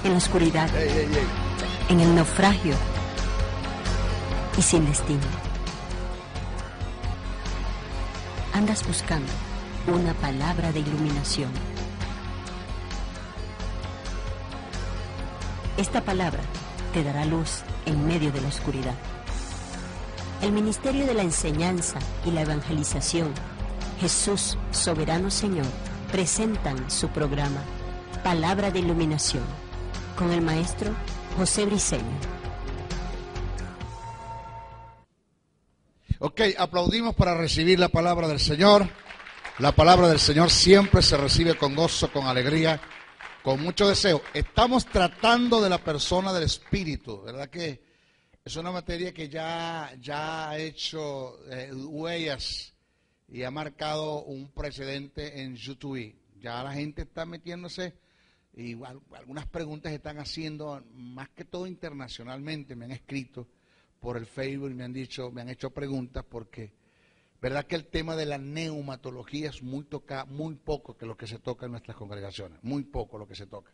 en la oscuridad, en el naufragio y sin destino. Andas buscando una palabra de iluminación. Esta palabra te dará luz en medio de la oscuridad. El Ministerio de la Enseñanza y la Evangelización, Jesús, Soberano Señor, presentan su programa Palabra de Iluminación con el maestro José Briceño. Ok, aplaudimos para recibir la palabra del Señor. La palabra del Señor siempre se recibe con gozo, con alegría, con mucho deseo. Estamos tratando de la persona del Espíritu, ¿verdad que es una materia que ya ha hecho huellas y ha marcado un precedente en YouTube? Ya la gente está metiéndose y algunas preguntas están haciendo, más que todo internacionalmente, me han escrito por el Facebook y me han hecho preguntas porque verdad que el tema de la neumatología es muy poco que lo que se toca en nuestras congregaciones, muy poco lo que se toca.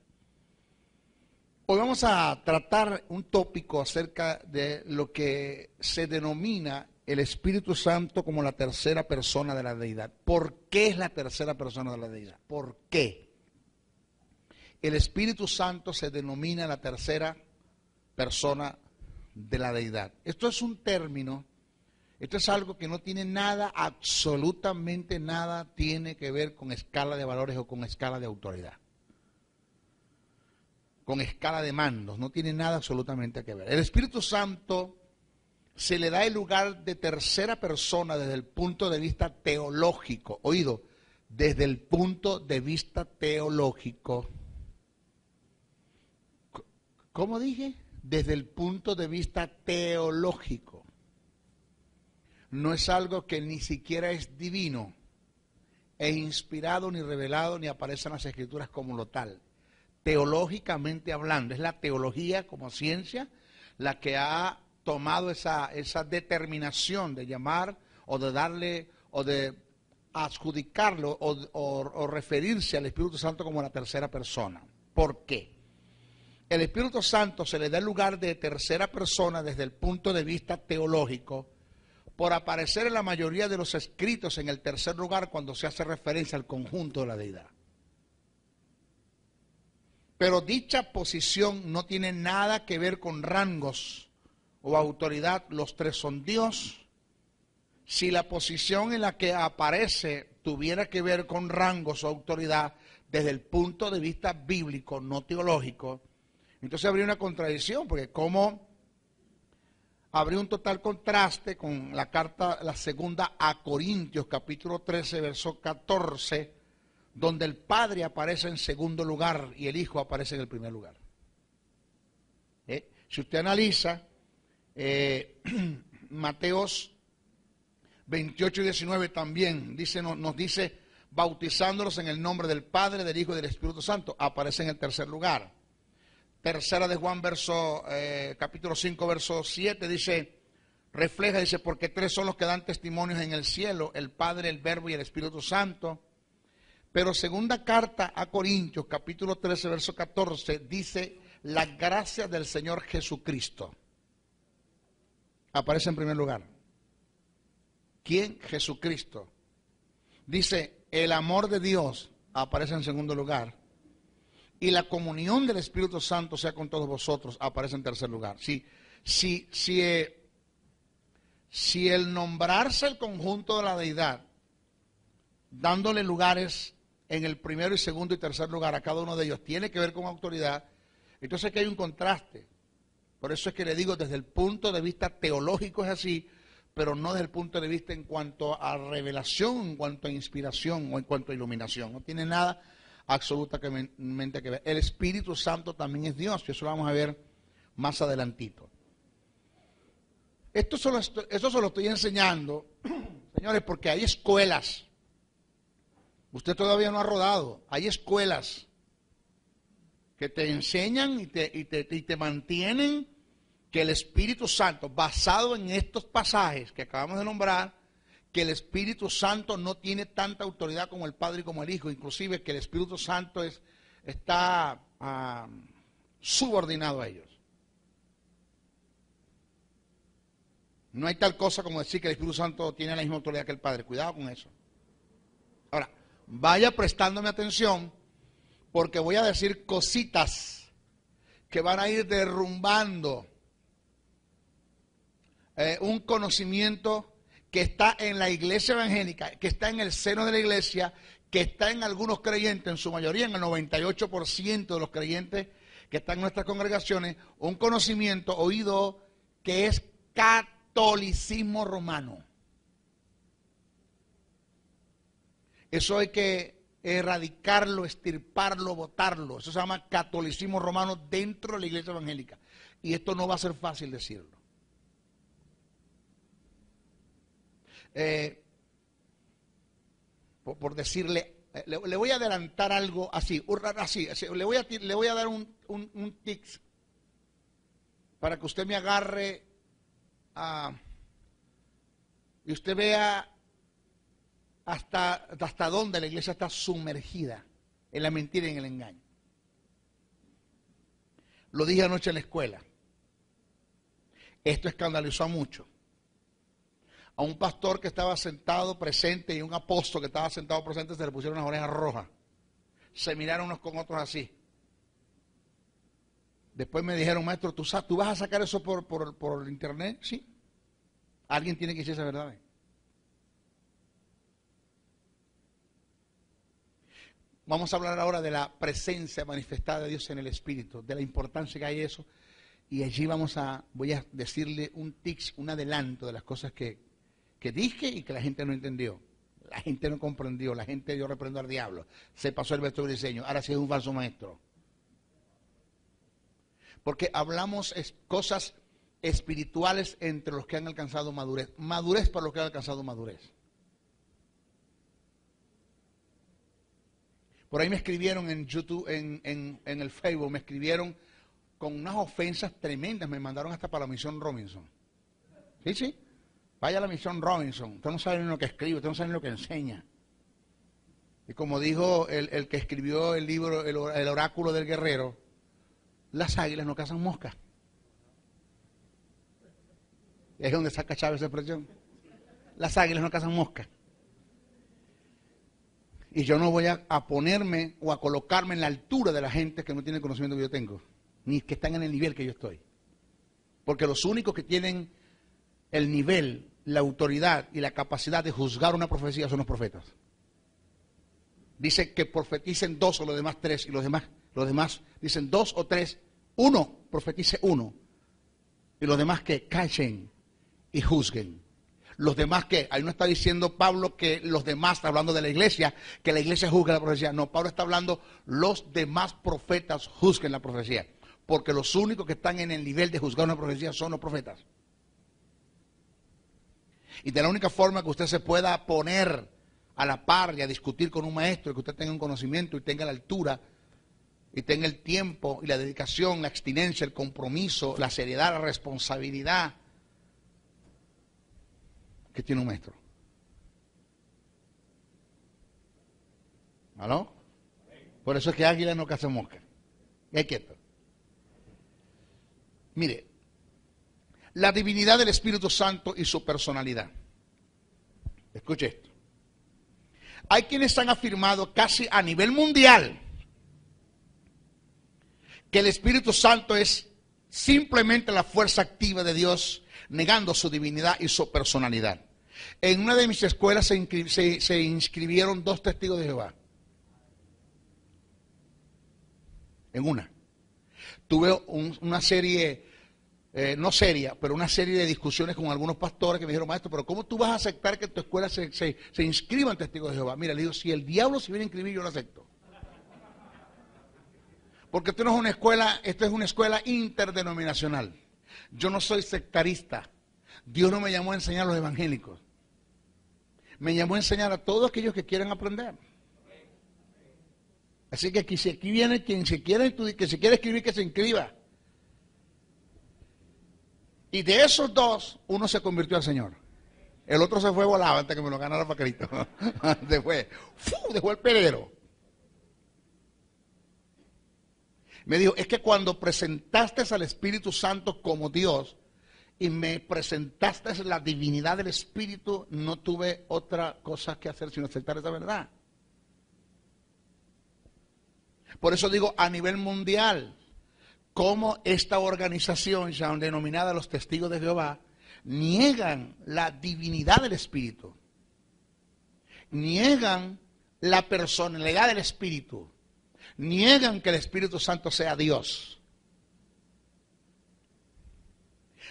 Hoy vamos a tratar un tópico acerca de lo que se denomina el Espíritu Santo como la tercera persona de la deidad. ¿Por qué es la tercera persona de la deidad? ¿Por qué? El Espíritu Santo se denomina la tercera persona de la deidad. Esto es un término, esto es algo que no tiene nada, absolutamente nada tiene que ver con escala de valores o con escala de autoridad, con escala de mandos, no tiene nada absolutamente que ver. El Espíritu Santo se le da el lugar de tercera persona desde el punto de vista teológico, oído, desde el punto de vista teológico. ¿Cómo dije? Desde el punto de vista teológico. No es algo que ni siquiera es divino, es inspirado, ni revelado, ni aparece en las Escrituras como lo tal. Teológicamente hablando, es la teología como ciencia la que ha tomado esa determinación de llamar o de darle o de adjudicarlo o referirse al Espíritu Santo como la tercera persona. ¿Por qué? El Espíritu Santo se le da el lugar de tercera persona desde el punto de vista teológico por aparecer en la mayoría de los escritos en el tercer lugar cuando se hace referencia al conjunto de la deidad. Pero dicha posición no tiene nada que ver con rangos o autoridad. Los tres son Dios. Si la posición en la que aparece tuviera que ver con rangos o autoridad desde el punto de vista bíblico, no teológico, entonces habría una contradicción, porque como habría un total contraste con la carta, la segunda a Corintios, capítulo 13, verso 14, donde el Padre aparece en segundo lugar y el Hijo aparece en el primer lugar. Si usted analiza Mateos 28 y 19 también nos dice, bautizándolos en el nombre del Padre, del Hijo y del Espíritu Santo, aparece en el tercer lugar. Tercera de Juan, capítulo 5, verso 7, dice, porque tres son los que dan testimonios en el cielo, el Padre, el Verbo y el Espíritu Santo. Pero segunda carta a Corintios, capítulo 13, verso 14, dice, la gracia del Señor Jesucristo. Aparece en primer lugar. ¿Quién? Jesucristo. Dice, el amor de Dios aparece en segundo lugar. Y la comunión del Espíritu Santo sea con todos vosotros, aparece en tercer lugar. Si el nombrarse el conjunto de la deidad, dándole lugares en el primero y segundo y tercer lugar a cada uno de ellos, tiene que ver con autoridad, entonces aquí hay un contraste. Por eso es que le digo, desde el punto de vista teológico es así, pero no desde el punto de vista en cuanto a revelación, en cuanto a inspiración o en cuanto a iluminación. No tiene nada absolutamente que ver. El Espíritu Santo también es Dios, y eso lo vamos a ver más adelantito. Eso se lo estoy enseñando, señores, porque hay escuelas. Usted todavía no ha rodado. Hay escuelas que te enseñan y te mantienen que el Espíritu Santo, basado en estos pasajes que acabamos de nombrar, que el Espíritu Santo no tiene tanta autoridad como el Padre y como el Hijo, inclusive que el Espíritu Santo está subordinado a ellos. No hay tal cosa como decir que el Espíritu Santo tiene la misma autoridad que el Padre. Cuidado con eso. Ahora, vaya prestándome atención, porque voy a decir cositas que van a ir derrumbando un conocimiento que está en la iglesia evangélica, que está en el seno de la iglesia, que está en algunos creyentes, en su mayoría, en el 98% de los creyentes que están en nuestras congregaciones, un conocimiento oído que es catolicismo romano. Eso hay que erradicarlo, extirparlo, botarlo. Eso se llama catolicismo romano dentro de la iglesia evangélica. Y esto no va a ser fácil decirlo. Por decirle, le voy a adelantar algo así, le voy a dar un tips para que usted me agarre y usted vea hasta dónde la iglesia está sumergida en la mentira y en el engaño. Lo dije anoche en la escuela. Esto escandalizó a muchos. A un pastor que estaba sentado presente y un apóstol que estaba sentado presente se le pusieron unas orejas rojas. Se miraron unos con otros así. Después me dijeron, maestro, ¿tú vas a sacar eso por internet? Sí. Alguien tiene que decir esa verdad. Vamos a hablar ahora de la presencia manifestada de Dios en el Espíritu, de la importancia que hay eso. Y allí voy a decirle un tips, un adelanto de las cosas que dije y que la gente no entendió. La gente no comprendió, la gente dio reprendo al diablo. Se pasó el vector de diseño, ahora sí es un falso maestro. Porque hablamos cosas espirituales entre los que han alcanzado madurez. Madurez para los que han alcanzado madurez. Por ahí me escribieron en YouTube, en el Facebook, me escribieron con unas ofensas tremendas, me mandaron hasta para la misión Robinson. Sí. Vaya a la misión Robinson, usted no sabe ni lo que escribe, usted no sabe ni lo que enseña. Y como dijo el que escribió el libro, el oráculo del guerrero, las águilas no cazan moscas. Es donde saca Chávez esa expresión. Las águilas no cazan moscas. Y yo no voy a ponerme o a colocarme en la altura de la gente que no tiene el conocimiento que yo tengo, ni que están en el nivel que yo estoy. Porque los únicos que tienen el nivel, la autoridad y la capacidad de juzgar una profecía son los profetas. Dice que profeticen 2 o los demás 3, y los demás dicen 2 o 3, uno profetice 1, y los demás que callen y juzguen. Los demás que, ahí no está diciendo Pablo que los demás, está hablando de la iglesia, que la iglesia juzgue la profecía. No, Pablo está hablando, los demás profetas juzguen la profecía. Porque los únicos que están en el nivel de juzgar una profecía son los profetas. Y de la única forma que usted se pueda poner a la par y a discutir con un maestro, que usted tenga un conocimiento y tenga la altura, y tenga el tiempo y la dedicación, la abstinencia, el compromiso, la seriedad, la responsabilidad que tiene un maestro. ¿Aló? Por eso es que águila no caza mosca. Y quieto. Mire, la divinidad del Espíritu Santo y su personalidad. Escuche esto. Hay quienes han afirmado casi a nivel mundial que el Espíritu Santo es simplemente la fuerza activa de Dios, negando su divinidad y su personalidad. En una de mis escuelas se inscribieron 2 testigos de Jehová. En una. Tuve una serie, no seria, pero una serie de discusiones con algunos pastores que me dijeron, maestro, pero ¿cómo tú vas a aceptar que en tu escuela se inscriban testigos de Jehová? Mira, le digo, si el diablo se viene a inscribir, yo lo acepto. Porque esto no es una escuela, esto es una escuela interdenominacional. Yo no soy sectarista. Dios no me llamó a enseñar a los evangélicos. Me llamó a enseñar a todos aquellos que quieran aprender. Así que aquí viene quien se quiera escribir, que se inscriba. Y de esos 2, uno se convirtió al Señor. El otro se fue volado antes que me lo ganara Paquerito. Dejó el peredero. Me dijo, es que cuando presentaste al Espíritu Santo como Dios y me presentaste la divinidad del Espíritu, no tuve otra cosa que hacer sino aceptar esa verdad. Por eso digo, a nivel mundial, cómo esta organización ya denominada los Testigos de Jehová niegan la divinidad del Espíritu, niegan la personalidad del Espíritu, niegan que el Espíritu Santo sea Dios.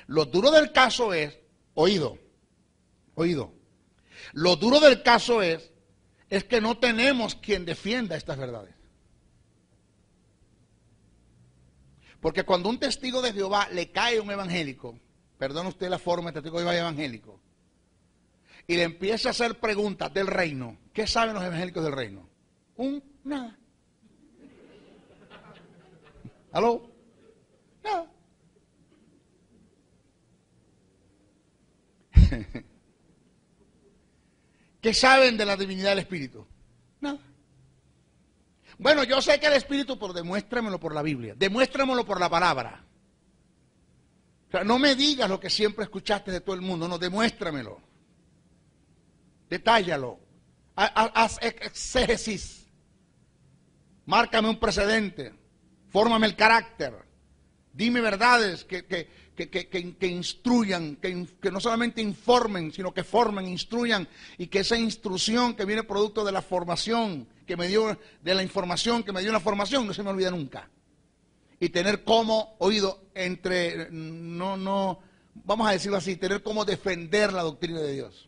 Lo duro del caso es, oído, lo duro del caso es que no tenemos quien defienda estas verdades. Porque cuando un testigo de Jehová le cae a un evangélico, perdone usted la forma de testigo de Jehová evangélico, y le empieza a hacer preguntas del reino, ¿qué saben los evangélicos del reino? Nada. ¿Aló? Nada. ¿Qué saben de la divinidad del Espíritu? Nada. Bueno, yo sé que el Espíritu, pero demuéstramelo por la Biblia, demuéstramelo por la palabra. O sea, no me digas lo que siempre escuchaste de todo el mundo, no, demuéstramelo. Detállalo. Haz exégesis. Márcame un precedente. Fórmame el carácter. Dime verdades que instruyan, que no solamente informen, sino que formen, instruyan, y que esa instrucción que viene producto de la formación que me dio, de la información que me dio la formación, no se me olvida nunca. Y tener como oído vamos a decirlo así, tener como defender la doctrina de Dios.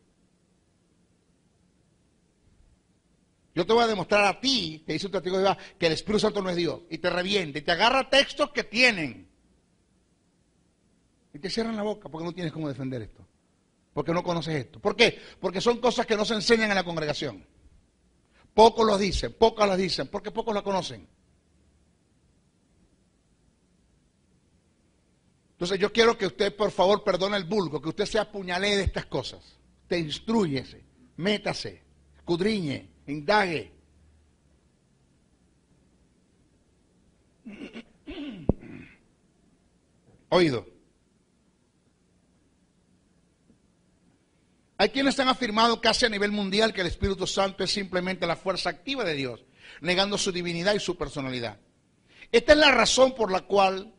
Yo te voy a demostrar a ti, te dice un testigo de Jehová, que el Espíritu Santo no es Dios, y te reviente, y te agarra textos que tienen, y te cierran la boca porque no tienes cómo defender esto, porque no conoces esto. ¿Por qué? Porque son cosas que no se enseñan en la congregación. Pocos los dicen, pocas las dicen, porque pocos la conocen. Entonces yo quiero que usted, por favor, perdone el vulgo, que usted se apuñalee de estas cosas. Te instrúyese, métase, escudriñe, indague. Oído. Hay quienes han afirmado casi a nivel mundial que el Espíritu Santo es simplemente la fuerza activa de Dios, negando su divinidad y su personalidad. Esta es la razón por la cual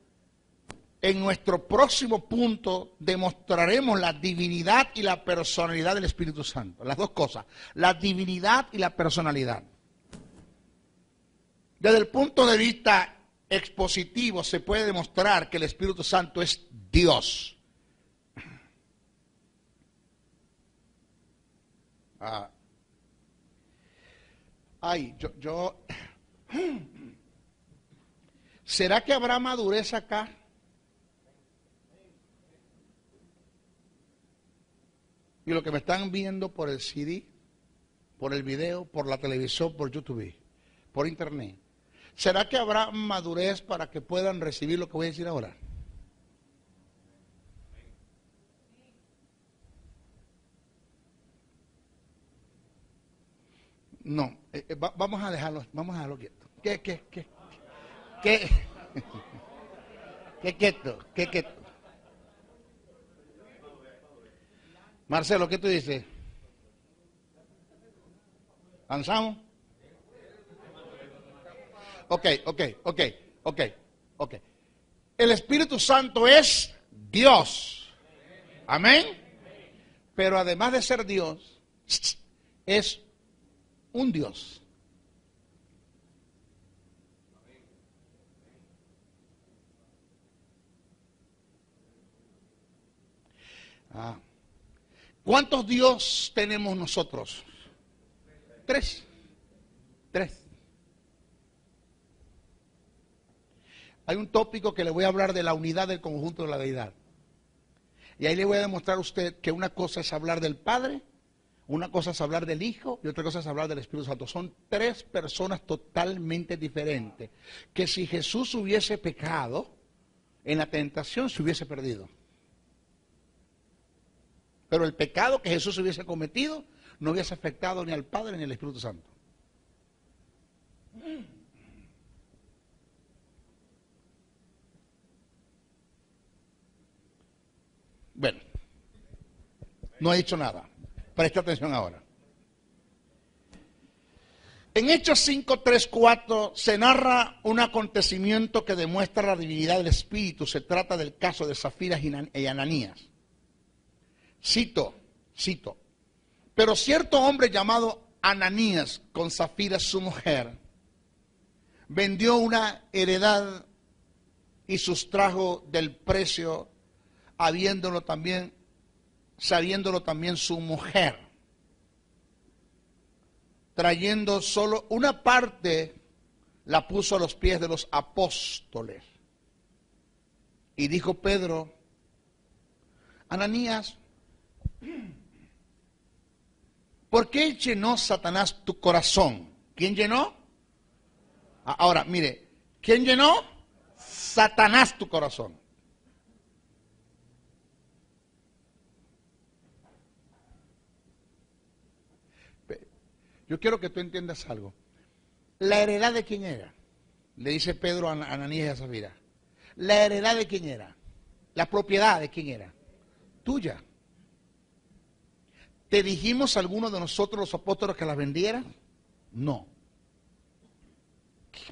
en nuestro próximo punto demostraremos la divinidad y la personalidad del Espíritu Santo. Las dos cosas, la divinidad y la personalidad. Desde el punto de vista expositivo se puede demostrar que el Espíritu Santo es Dios. ¿Será que habrá madurez acá? Y lo que me están viendo por el CD, por el video, por la televisión, por YouTube, por internet, ¿será que habrá madurez para que puedan recibir lo que voy a decir ahora? No, vamos a dejarlo quieto. ¿Qué quieto? Marcelo, ¿qué tú dices? ¿Avanzamos? Ok. El Espíritu Santo es Dios. Amén. Pero además de ser Dios, es un Dios. ¿Cuántos Dios tenemos nosotros? Tres. Hay un tópico que le voy a hablar de la unidad del conjunto de la deidad. Y ahí le voy a demostrar a usted que una cosa es hablar del Padre, una cosa es hablar del Hijo y otra cosa es hablar del Espíritu Santo. Son tres personas totalmente diferentes. Que si Jesús hubiese pecado en la tentación, se hubiese perdido. Pero el pecado que Jesús hubiese cometido no hubiese afectado ni al Padre ni al Espíritu Santo. Bueno, no he dicho nada. Presta atención ahora. En Hechos 5, 3, 4 se narra un acontecimiento que demuestra la divinidad del Espíritu. Se trata del caso de Zafira y Ananías. Cito. Pero cierto hombre llamado Ananías, con Zafira su mujer, vendió una heredad y sustrajo del precio, sabiéndolo también su mujer, trayendo solo una parte, la puso a los pies de los apóstoles. Y dijo Pedro: Ananías, ¿por qué llenó Satanás tu corazón? ¿Quién llenó? Ahora, mire, ¿quién llenó? Satanás tu corazón. Yo quiero que tú entiendas algo. ¿La heredad de quién era? Le dice Pedro a Ananías y a Zafira. ¿La heredad de quién era? ¿La propiedad de quién era? Tuya. ¿Te dijimos alguno de nosotros los apóstoles que la vendieran? No.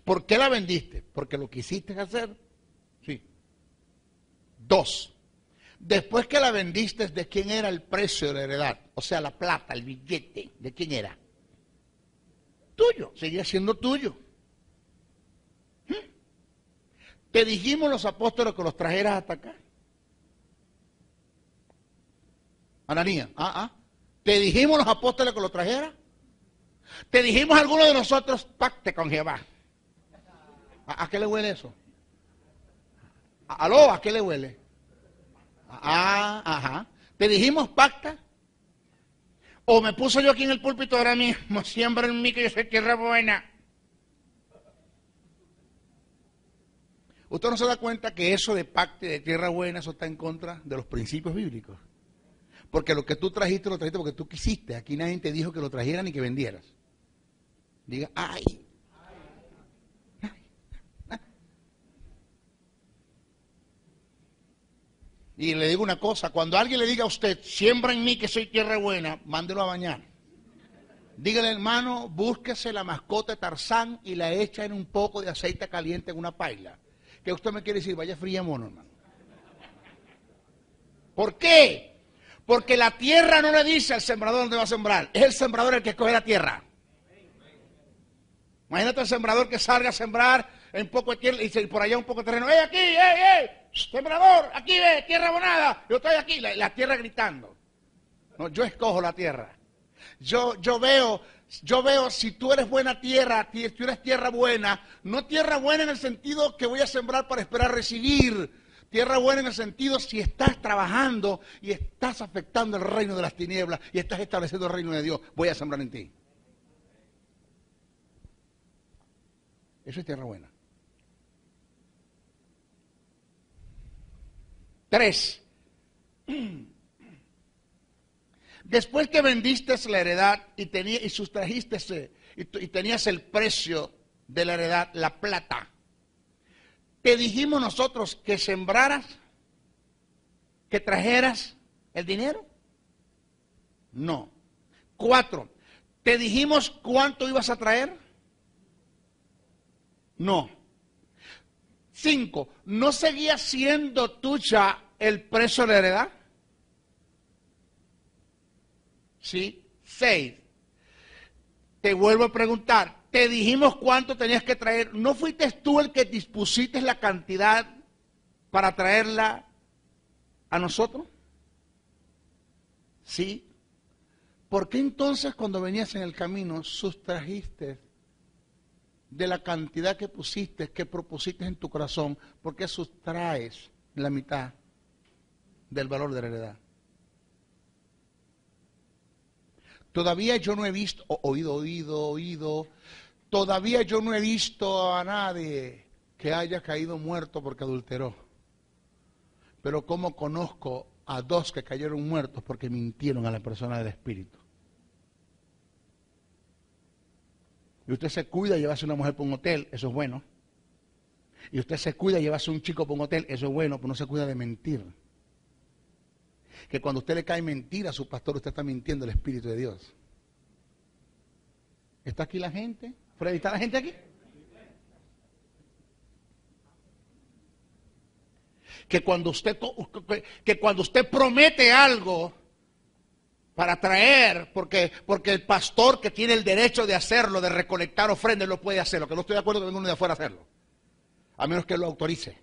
¿Por qué la vendiste? ¿Porque lo quisiste hacer? Sí. 2. Después que la vendiste, ¿de quién era el precio de la heredad? O sea, la plata, el billete, ¿de quién era? Tuyo, seguía siendo tuyo. ¿Te dijimos los apóstoles que los trajeras hasta acá? Ananías, ¿te dijimos los apóstoles que los trajeras? ¿Te dijimos a alguno de nosotros, pacte con Jehová? ¿A qué le huele eso? ¿Aló? ¿A qué le huele? Ajá. ¿Te dijimos pacta? ¿O me puso yo aquí en el púlpito ahora mismo, siembra en mí que yo soy tierra buena? Usted no se da cuenta que eso de pacto y de tierra buena, eso está en contra de los principios bíblicos. Porque lo que tú trajiste, lo trajiste porque tú quisiste. Aquí nadie te dijo que lo trajeran ni que vendieras. Diga, ay. Y le digo una cosa, cuando alguien le diga a usted, siembra en mí que soy tierra buena, mándelo a bañar. Dígale, hermano, búsquese la mascota de Tarzán y la echa en un poco de aceite caliente en una paila. ¿Qué usted me quiere decir? Vaya fría mono, hermano. ¿Por qué? Porque la tierra no le dice al sembrador dónde va a sembrar. Es el sembrador el que escoge la tierra. Imagínate el sembrador que salga a sembrar en poco de tierra y por allá un poco de terreno. ¡Ey, aquí! ¡Ey! Sembrador, aquí ve, tierra abonada. Yo estoy aquí, la tierra gritando. No, yo escojo la tierra. Yo veo si tú eres buena tierra, si tú eres tierra buena, no tierra buena en el sentido que voy a sembrar para esperar recibir. Tierra buena en el sentido si estás trabajando y estás afectando el reino de las tinieblas y estás estableciendo el reino de Dios, voy a sembrar en ti. Eso es tierra buena. 3. Después que vendiste la heredad y sustrajiste y tenías el precio de la heredad, la plata, ¿te dijimos nosotros que sembraras, que trajeras el dinero? No. 4. ¿Te dijimos cuánto ibas a traer? No. 5. ¿No seguía siendo tuya el precio de la heredad? Sí. 6. Te vuelvo a preguntar, ¿te dijimos cuánto tenías que traer? ¿No fuiste tú el que dispusiste la cantidad para traerla a nosotros? Sí. ¿Por qué entonces cuando venías en el camino sustrajiste de la cantidad que propusiste en tu corazón? ¿Por qué sustraes la mitad del valor de la heredad? Todavía yo no he visto, oído, todavía yo no he visto a nadie que haya caído muerto porque adulteró. Pero ¿cómo conozco a 2 que cayeron muertos porque mintieron a la persona del Espíritu? Y usted se cuida de llevarse una mujer para un hotel, eso es bueno. Y usted se cuida de llevarse un chico para un hotel, eso es bueno, pero no se cuida de mentir. que cuando usted le cae mentira a su pastor, usted está mintiendo al Espíritu de Dios. ¿Está aquí la gente? ¿Freddy, está la gente aquí? Que cuando usted promete algo para traer, porque el pastor que tiene el derecho de hacerlo, de recolectar ofrendas, lo puede hacer. Lo que no estoy de acuerdo que venga uno de afuera a hacerlo, a menos que él lo autorice.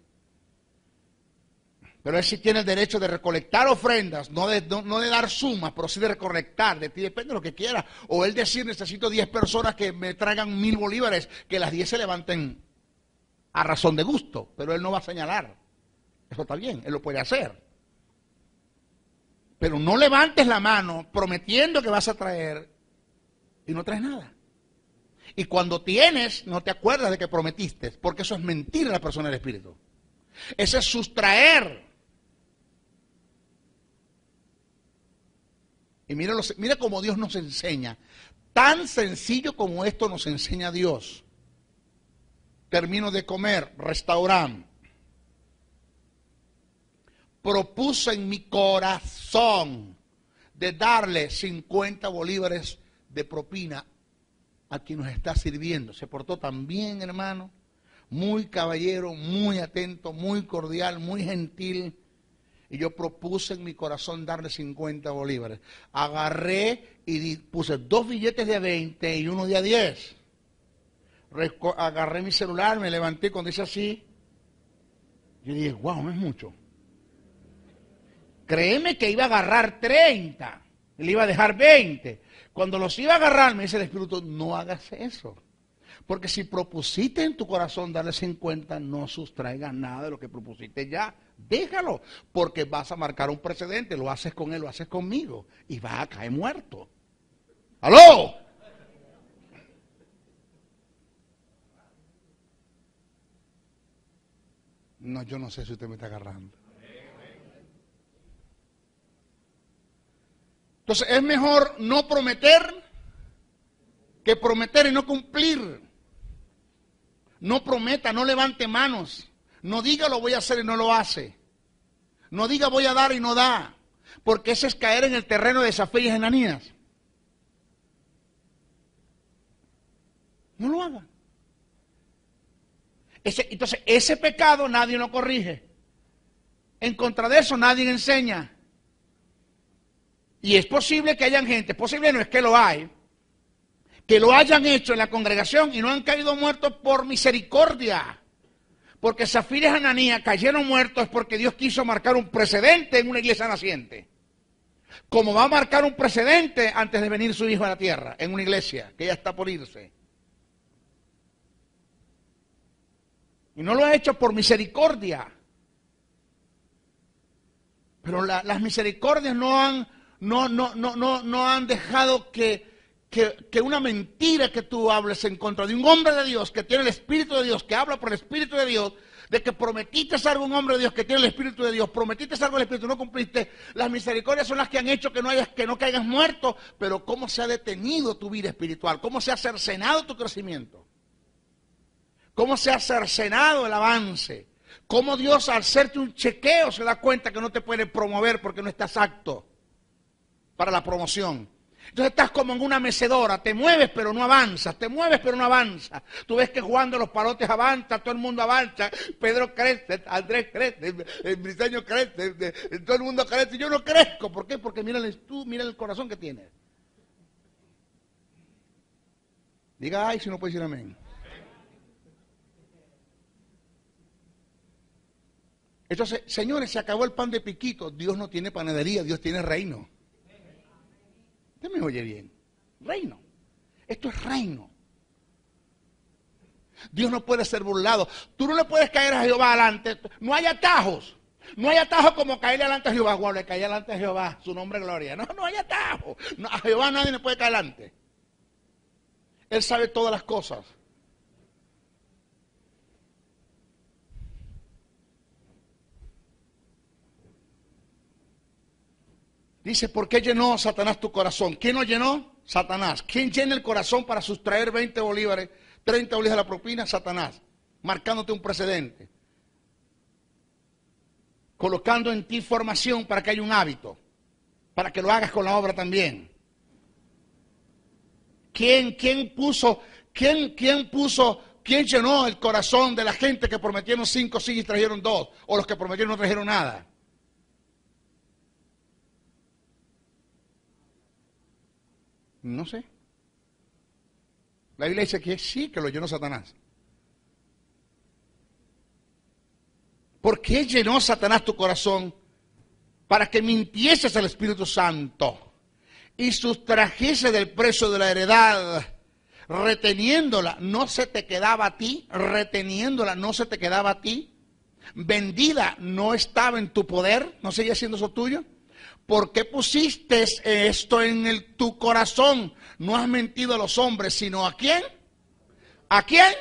Pero él sí tiene el derecho de recolectar ofrendas, no de dar sumas, pero sí de recolectar. De ti depende de lo que quiera. O él decir, necesito 10 personas que me traigan 1000 bolívares, que las 10 se levanten a razón de gusto. Pero él no va a señalar. Eso está bien, él lo puede hacer. Pero no levantes la mano prometiendo que vas a traer y no traes nada. Y cuando tienes, no te acuerdas de que prometiste, porque eso es mentir a la persona del Espíritu. Eso es sustraer. Y mira cómo Dios nos enseña. Tan sencillo como esto nos enseña Dios. Termino de comer, restaurante. Propuse en mi corazón de darle 50 bolívares de propina a quien nos está sirviendo. Se portó tan bien, hermano. Muy caballero, muy atento, muy cordial, muy gentil. Y yo propuse en mi corazón darle 50 bolívares. Agarré y puse 2 billetes de a 20 y uno de a 10. Agarré mi celular, me levanté cuando dice así. Yo dije, wow, no es mucho. Créeme que iba a agarrar 30. Y le iba a dejar 20. Cuando los iba a agarrar, me dice el Espíritu, no hagas eso. Porque si propusiste en tu corazón darle 50, no sustraigas nada de lo que propusiste ya. Déjalo, porque vas a marcar un precedente. Lo haces con él, lo haces conmigo. Y vas a caer muerto. ¡Aló! No, yo no sé si usted me está agarrando. Entonces es mejor no prometer que prometer y no cumplir. No prometa, no levante manos. No diga lo voy a hacer y no lo hace. No diga voy a dar y no da. Porque ese es caer en el terreno de Zafía y Ananías. No lo haga. Entonces ese pecado nadie lo corrige. En contra de eso nadie enseña. Y es posible que hayan gente, posible no es que lo hay, que lo hayan hecho en la congregación y no han caído muertos por misericordia. Porque Zafira y Ananías cayeron muertos porque Dios quiso marcar un precedente en una iglesia naciente. Como va a marcar un precedente antes de venir su hijo a la tierra, en una iglesia que ya está por irse. Y no lo ha hecho por misericordia. Pero las misericordias no han dejado que una mentira que tú hables en contra de un hombre de Dios que tiene el Espíritu de Dios, que habla por el Espíritu de Dios, de que prometiste algo a un hombre de Dios que tiene el Espíritu de Dios, prometiste algo al Espíritu, no cumpliste. Las misericordias son las que han hecho que no caigas muerto, pero cómo se ha detenido tu vida espiritual, cómo se ha cercenado tu crecimiento, cómo se ha cercenado el avance, cómo Dios al hacerte un chequeo se da cuenta que no te puede promover porque no estás apto para la promoción. Entonces estás como en una mecedora, te mueves pero no avanzas, te mueves pero no avanzas. Tú ves que jugando los palotes avanza, todo el mundo avanza, Pedro crece, Andrés crece, el Briseño crece, todo el mundo crece, yo no crezco. ¿Por qué? Porque mira el corazón que tienes. Diga ay si no puede decir amén. Entonces, señores, se acabó el pan de piquito. Dios no tiene panadería, Dios tiene reino. Usted me oye bien. Reino. Esto es reino. Dios no puede ser burlado. Tú no le puedes caer a Jehová adelante. No hay atajos. No hay atajos como caerle adelante a Jehová. Wow, le caí adelante a Jehová. Su nombre es gloria. No hay atajos. No, a Jehová nadie le puede caer adelante. Él sabe todas las cosas. Dice, ¿por qué llenó Satanás tu corazón? ¿Quién lo llenó? Satanás. ¿Quién llena el corazón para sustraer 20 bolívares, 30 bolívares de la propina? Satanás. Marcándote un precedente. Colocando en ti formación para que haya un hábito. para que lo hagas con la obra también. ¿Quién llenó el corazón de la gente que prometieron 5 sillas y trajeron 2? O los que prometieron no trajeron nada. No sé. La Biblia dice que sí, que lo llenó Satanás. ¿Por qué llenó Satanás tu corazón? Para que mintieses al Espíritu Santo y sustrajese del precio de la heredad, reteniéndola. ¿No se te quedaba a ti? Reteniéndola, ¿no se te quedaba a ti? Vendida, ¿no estaba en tu poder? ¿No seguía siendo eso tuyo? ¿Por qué pusiste esto en tu corazón? No has mentido a los hombres, sino ¿a quién? ¿A quién?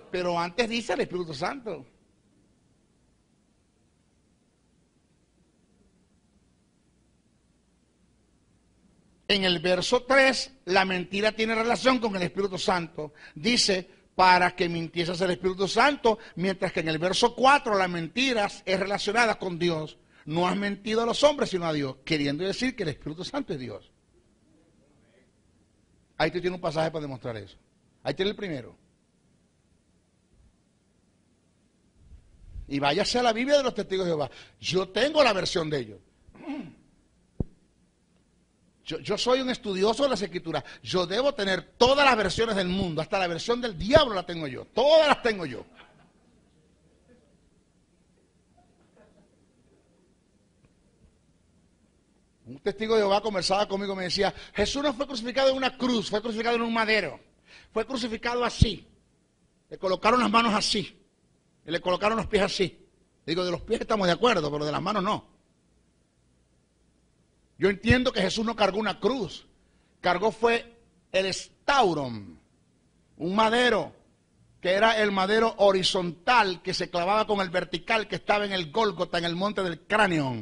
Pero antes dice el Espíritu Santo. En el verso 3, la mentira tiene relación con el Espíritu Santo. Dice, para que mintieses al Espíritu Santo, mientras que en el verso 4, la mentira es relacionada con Dios. No has mentido a los hombres, sino a Dios, queriendo decir que el Espíritu Santo es Dios. Ahí te tiene un pasaje para demostrar eso. Ahí tiene el primero. Y váyase a la Biblia de los testigos de Jehová. Yo tengo la versión de ellos. Yo soy un estudioso de las Escrituras. Yo debo tener todas las versiones del mundo. Hasta la versión del diablo la tengo yo. Todas las tengo yo. Un testigo de Jehová conversaba conmigo y me decía, Jesús no fue crucificado en una cruz, fue crucificado en un madero. Fue crucificado así. Le colocaron las manos así. Y le colocaron los pies así. Digo, de los pies estamos de acuerdo, pero de las manos no. Yo entiendo que Jesús no cargó una cruz, cargó fue el estauron, un madero, que era el madero horizontal que se clavaba con el vertical que estaba en el Gólgota, en el monte del Cráneo,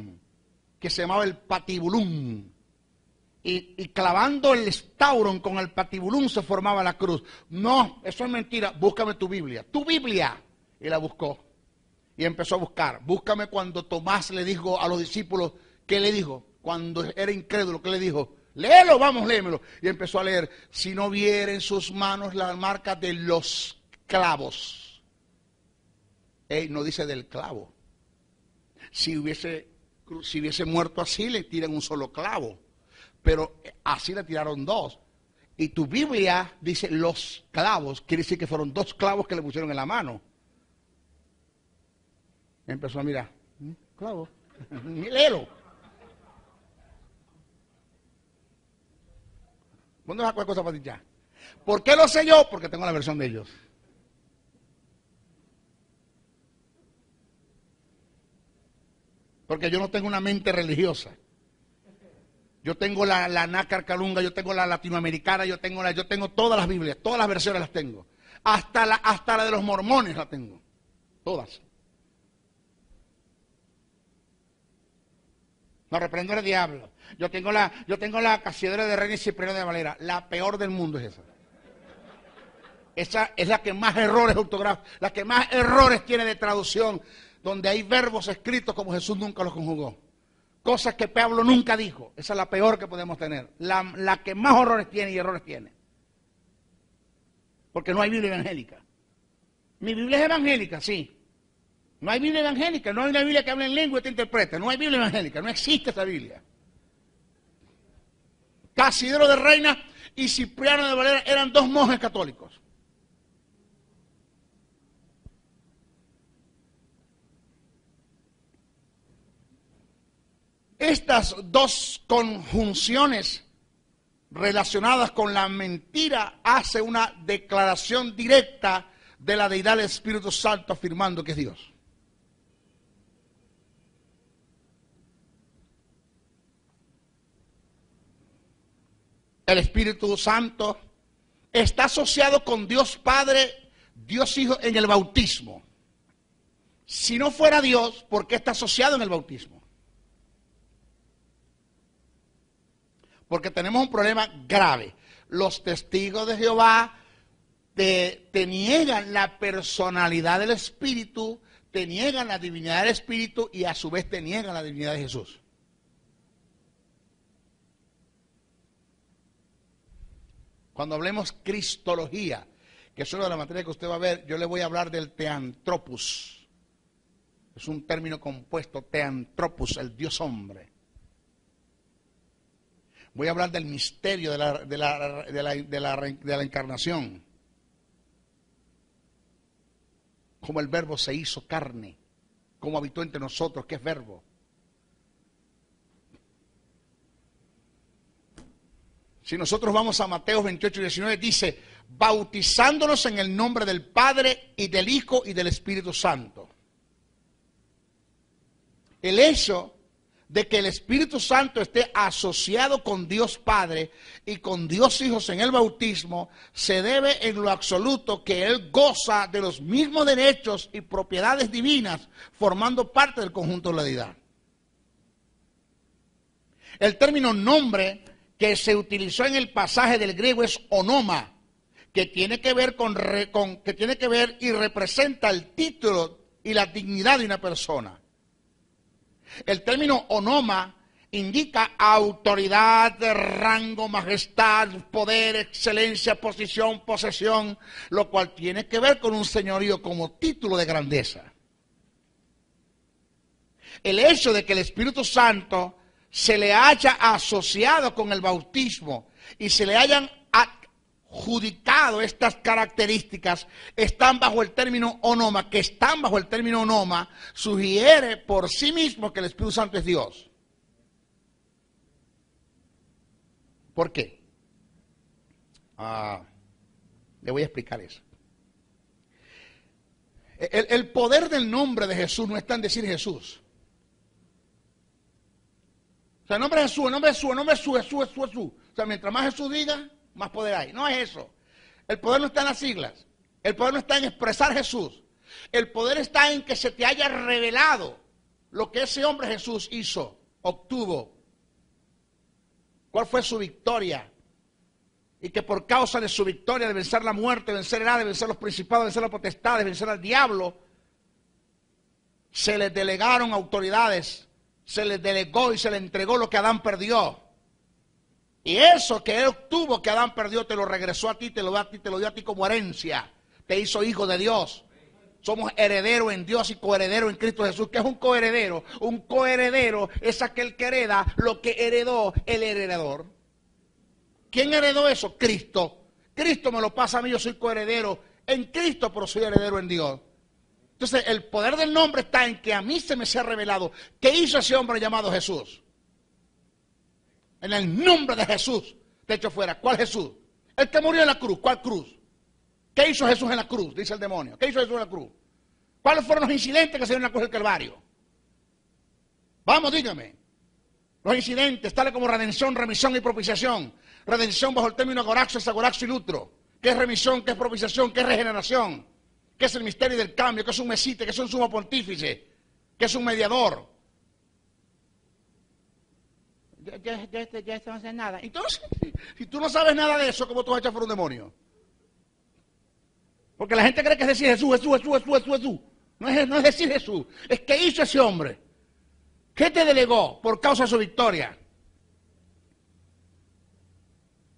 que se llamaba el patibulum. Y clavando el estauron con el patibulum se formaba la cruz. No, eso es mentira, búscame tu Biblia. ¡Tu Biblia! Y la buscó. Y empezó a buscar. Búscame cuando Tomás le dijo a los discípulos, ¿qué le dijo? Cuando era incrédulo, ¿qué le dijo? Léelo, vamos, léemelo. Y empezó a leer, si no viera en sus manos las marcas de los clavos. No dice del clavo. Si hubiese muerto así, le tiran un solo clavo. Pero así le tiraron 2. Y tu Biblia dice los clavos, quiere decir que fueron 2 clavos que le pusieron en la mano. Empezó a mirar, clavo, léelo. ¿Cuándo vas a cualquier cosa para ti ya? ¿Por qué lo sé yo? Porque tengo la versión de ellos. Porque yo no tengo una mente religiosa. Yo tengo la nácar calunga, yo tengo la latinoamericana, yo tengo todas las Biblias, todas las versiones las tengo. Hasta la de los mormones la tengo. Todas. No, reprendo al diablo. Yo tengo la Casiodora de Reina y Cipriano de Valera. La peor del mundo es esa. Esa es la que más errores ortográficos, la que más errores tiene de traducción, donde hay verbos escritos como Jesús nunca los conjugó. Cosas que Pablo nunca dijo. Esa es la peor que podemos tener. La que más horrores tiene y errores tiene. Porque no hay Biblia evangélica. Mi Biblia es evangélica, sí. No hay Biblia evangélica, no hay una Biblia que hable en lengua y te interprete. No hay Biblia evangélica, no existe esa Biblia. Casiodoro de Reina y Cipriano de Valera eran 2 monjes católicos. Estas 2 conjunciones relacionadas con la mentira hace una declaración directa de la deidad del Espíritu Santo afirmando que es Dios. El Espíritu Santo está asociado con Dios Padre, Dios Hijo en el bautismo. Si no fuera Dios, ¿por qué está asociado en el bautismo? Porque tenemos un problema grave. Los testigos de Jehová te niegan la personalidad del Espíritu, te niegan la divinidad del Espíritu y a su vez te niegan la divinidad de Jesús. Cuando hablemos cristología, que es una de las materias que usted va a ver, yo le voy a hablar del teantropus. Es un término compuesto, teantropus, el Dios hombre. Voy a hablar del misterio de la encarnación. Cómo el verbo se hizo carne, cómo habitó entre nosotros, que es verbo. Si nosotros vamos a Mateo 28 y 19, dice, bautizándonos en el nombre del Padre y del Hijo y del Espíritu Santo. El hecho de que el Espíritu Santo esté asociado con Dios Padre y con Dios Hijo en el bautismo, se debe en lo absoluto que Él goza de los mismos derechos y propiedades divinas, formando parte del conjunto de la deidad. El término nombre que se utilizó en el pasaje del griego es onoma, que tiene que ver que tiene que ver y representa el título y la dignidad de una persona. El término onoma indica autoridad, rango, majestad, poder, excelencia, posición, posesión, lo cual tiene que ver con un señorío como título de grandeza. El hecho de que el Espíritu Santo se le haya asociado con el bautismo y se le hayan adjudicado estas características, están bajo el término onoma, sugiere por sí mismo que el Espíritu Santo es Dios. ¿Por qué? Le voy a explicar eso. El poder del nombre de Jesús no está en decir Jesús. O sea, el nombre de Jesús, el nombre de Jesús, el nombre de Jesús, Jesús. O sea, mientras más Jesús diga, más poder hay. No es eso. El poder no está en las siglas. El poder no está en expresar Jesús. El poder está en que se te haya revelado lo que ese hombre Jesús hizo, obtuvo. ¿Cuál fue su victoria? Y que por causa de su victoria de vencer la muerte, de vencer el Hades, de vencer los principados, de vencer las potestades, de vencer al diablo, se les delegaron autoridades. Se le delegó y se le entregó lo que Adán perdió. Y eso que él obtuvo, que Adán perdió, te lo regresó a ti, te lo dio a ti como herencia. Te hizo hijo de Dios. Somos herederos en Dios y coherederos en Cristo Jesús. ¿Qué es un coheredero? Un coheredero es aquel que hereda lo que heredó el heredador. ¿Quién heredó eso? Cristo. Cristo me lo pasa a mí, yo soy coheredero en Cristo, pero soy heredero en Dios. Entonces, el poder del nombre está en que a mí se me sea revelado qué hizo ese hombre llamado Jesús. En el nombre de Jesús, te echo fuera. ¿Cuál Jesús? El que murió en la cruz. ¿Cuál cruz? ¿Qué hizo Jesús en la cruz? Dice el demonio. ¿Qué hizo Jesús en la cruz? ¿Cuáles fueron los incidentes que se dieron en la cruz del Calvario? Vamos, dígame. Los incidentes, tales como redención, remisión y propiciación. Redención bajo el término agoraxo, agoraxo y lutro. ¿Qué es remisión? ¿Qué es propiciación? ¿Qué es regeneración? ¿Qué es el misterio del cambio? ¿Qué es un mesite? ¿Qué es un sumo pontífice? ¿Qué es un mediador? Ya no sé nada. Entonces, si tú no sabes nada de eso, ¿cómo tú vas a echar fuera un demonio? Porque la gente cree que es decir Jesús, Jesús, Jesús, Jesús, Jesús. No es decir Jesús, es que hizo ese hombre. ¿Qué te delegó por causa de su victoria?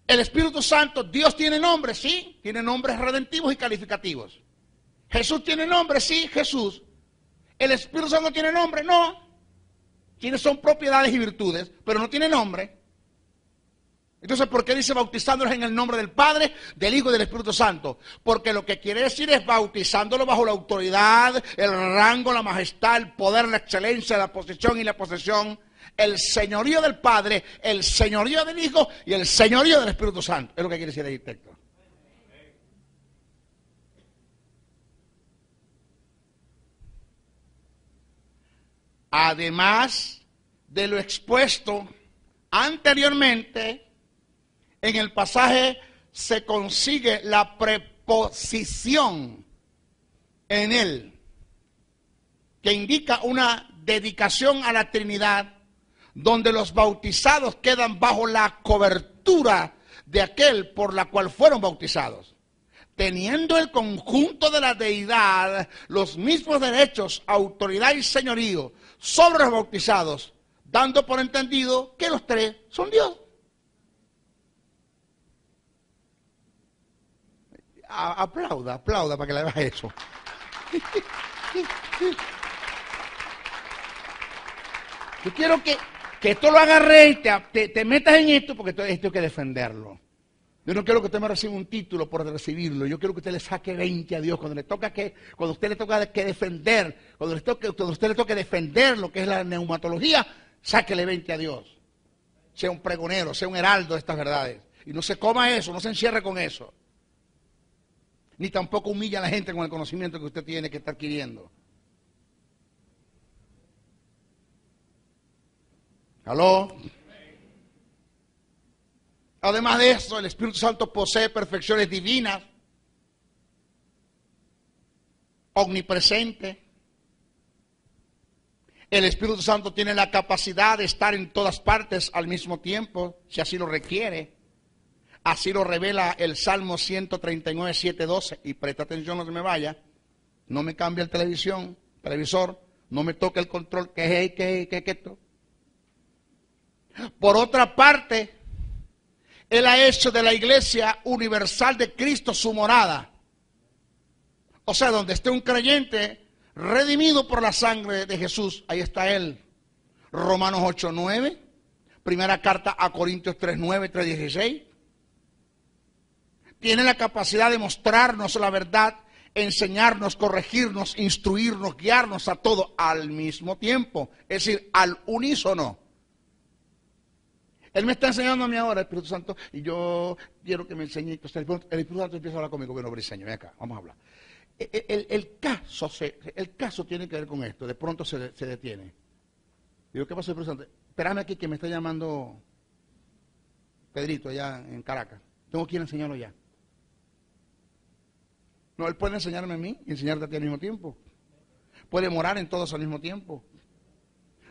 El Espíritu Santo, Dios tiene nombres, sí, tiene nombres redentivos y calificativos. Jesús tiene nombre, sí, Jesús. El Espíritu Santo tiene nombre, no. Son propiedades y virtudes, pero no tiene nombre. Entonces, ¿por qué dice bautizándolos en el nombre del Padre, del Hijo y del Espíritu Santo? Porque lo que quiere decir es bautizándolo bajo la autoridad, el rango, la majestad, el poder, la excelencia, la posición y la posesión, el señorío del Padre, el señorío del Hijo y el señorío del Espíritu Santo. Es lo que quiere decir el texto. Además de lo expuesto anteriormente, en el pasaje se consigue la preposición en él, que indica una dedicación a la Trinidad, donde los bautizados quedan bajo la cobertura de aquel por la cual fueron bautizados, teniendo el conjunto de la deidad los mismos derechos, autoridad y señorío sobre los bautizados, dando por entendido que los tres son Dios. Aplauda para que le haga eso. Yo quiero que esto lo agarre y te metas en esto, porque esto hay que defenderlo. Yo no quiero que usted me reciba un título por recibirlo. Yo quiero que usted le saque 20 a Dios. Cuando usted le toca que defender, cuando usted le toque defender lo que es la neumatología, sáquele 20 a Dios. Sea un pregonero, sea un heraldo de estas verdades. Y no se coma eso, no se encierre con eso. Ni tampoco humilla a la gente con el conocimiento que usted tiene que estar adquiriendo. ¿Aló? Además de eso, el Espíritu Santo posee perfecciones divinas, omnipresente. El Espíritu Santo tiene la capacidad de estar en todas partes al mismo tiempo, si así lo requiere. Así lo revela el Salmo 139, 7, 12. Y presta atención, no se me vaya. No me cambie el televisor. No me toque el control. ¿Qué es esto? Por otra parte, Él ha hecho de la iglesia universal de Cristo su morada. O sea, donde esté un creyente redimido por la sangre de Jesús, ahí está Él. Romanos 8, 9. Primera carta a Corintios 3, 9, 3, 16. Tiene la capacidad de mostrarnos la verdad, enseñarnos, corregirnos, instruirnos, guiarnos a todo al mismo tiempo. Es decir, al unísono. Él me está enseñando a mí ahora, el Espíritu Santo, y yo quiero que me enseñe. Entonces, el Espíritu Santo empieza a hablar conmigo. Bueno, Briseño, ven acá, vamos a hablar. El caso tiene que ver con esto. De pronto se detiene. Digo, ¿qué pasó, Espíritu Santo? Espérame aquí que me está llamando Pedrito allá en Caracas. Tengo que ir a enseñarlo ya. No, Él puede enseñarme a mí y enseñarte a ti al mismo tiempo. Puede morar en todos al mismo tiempo.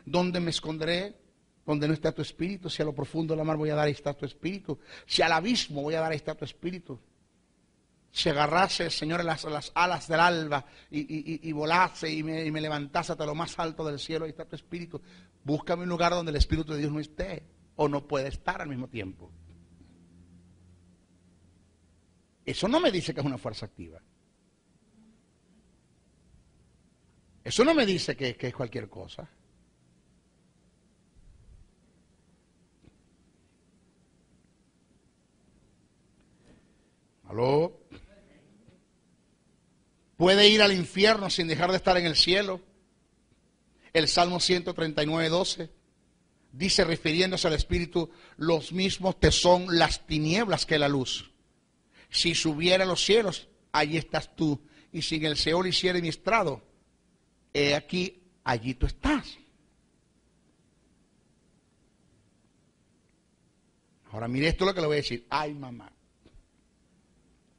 ¿Dónde me esconderé? Donde no está tu espíritu. Si a lo profundo del mar voy a dar, ahí está tu espíritu. Si al abismo voy a dar, ahí está tu espíritu. Si agarrase, Señor, las alas del alba y volase y me levantase hasta lo más alto del cielo, ahí está tu espíritu. Búscame un lugar donde el Espíritu de Dios no esté o no puede estar al mismo tiempo. Eso no me dice que es una fuerza activa. Eso no me dice que es cualquier cosa. ¿Aló? Puede ir al infierno sin dejar de estar en el cielo. El Salmo 139, 12 dice, refiriéndose al Espíritu, los mismos te son las tinieblas que la luz. Si subiera a los cielos, allí estás tú. Y si en el Seol hiciere mi estrado, he aquí, allí tú estás. Ahora mire, esto es lo que le voy a decir. Ay, mamá.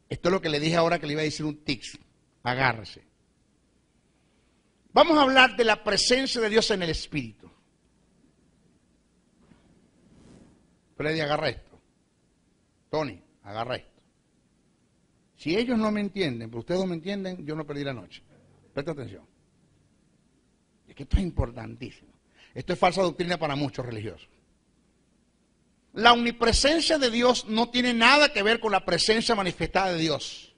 Esto es lo que le dije ahora que le iba a decir un tics. Agárrese. Vamos a hablar de la presencia de Dios en el Espíritu. Freddy, agarra esto. Tony, agarra esto. Si ellos no me entienden, pero ustedes no me entienden, yo no perdí la noche. Presta atención. Es que esto es importantísimo. Esto es falsa doctrina para muchos religiosos. La omnipresencia de Dios no tiene nada que ver con la presencia manifestada de Dios.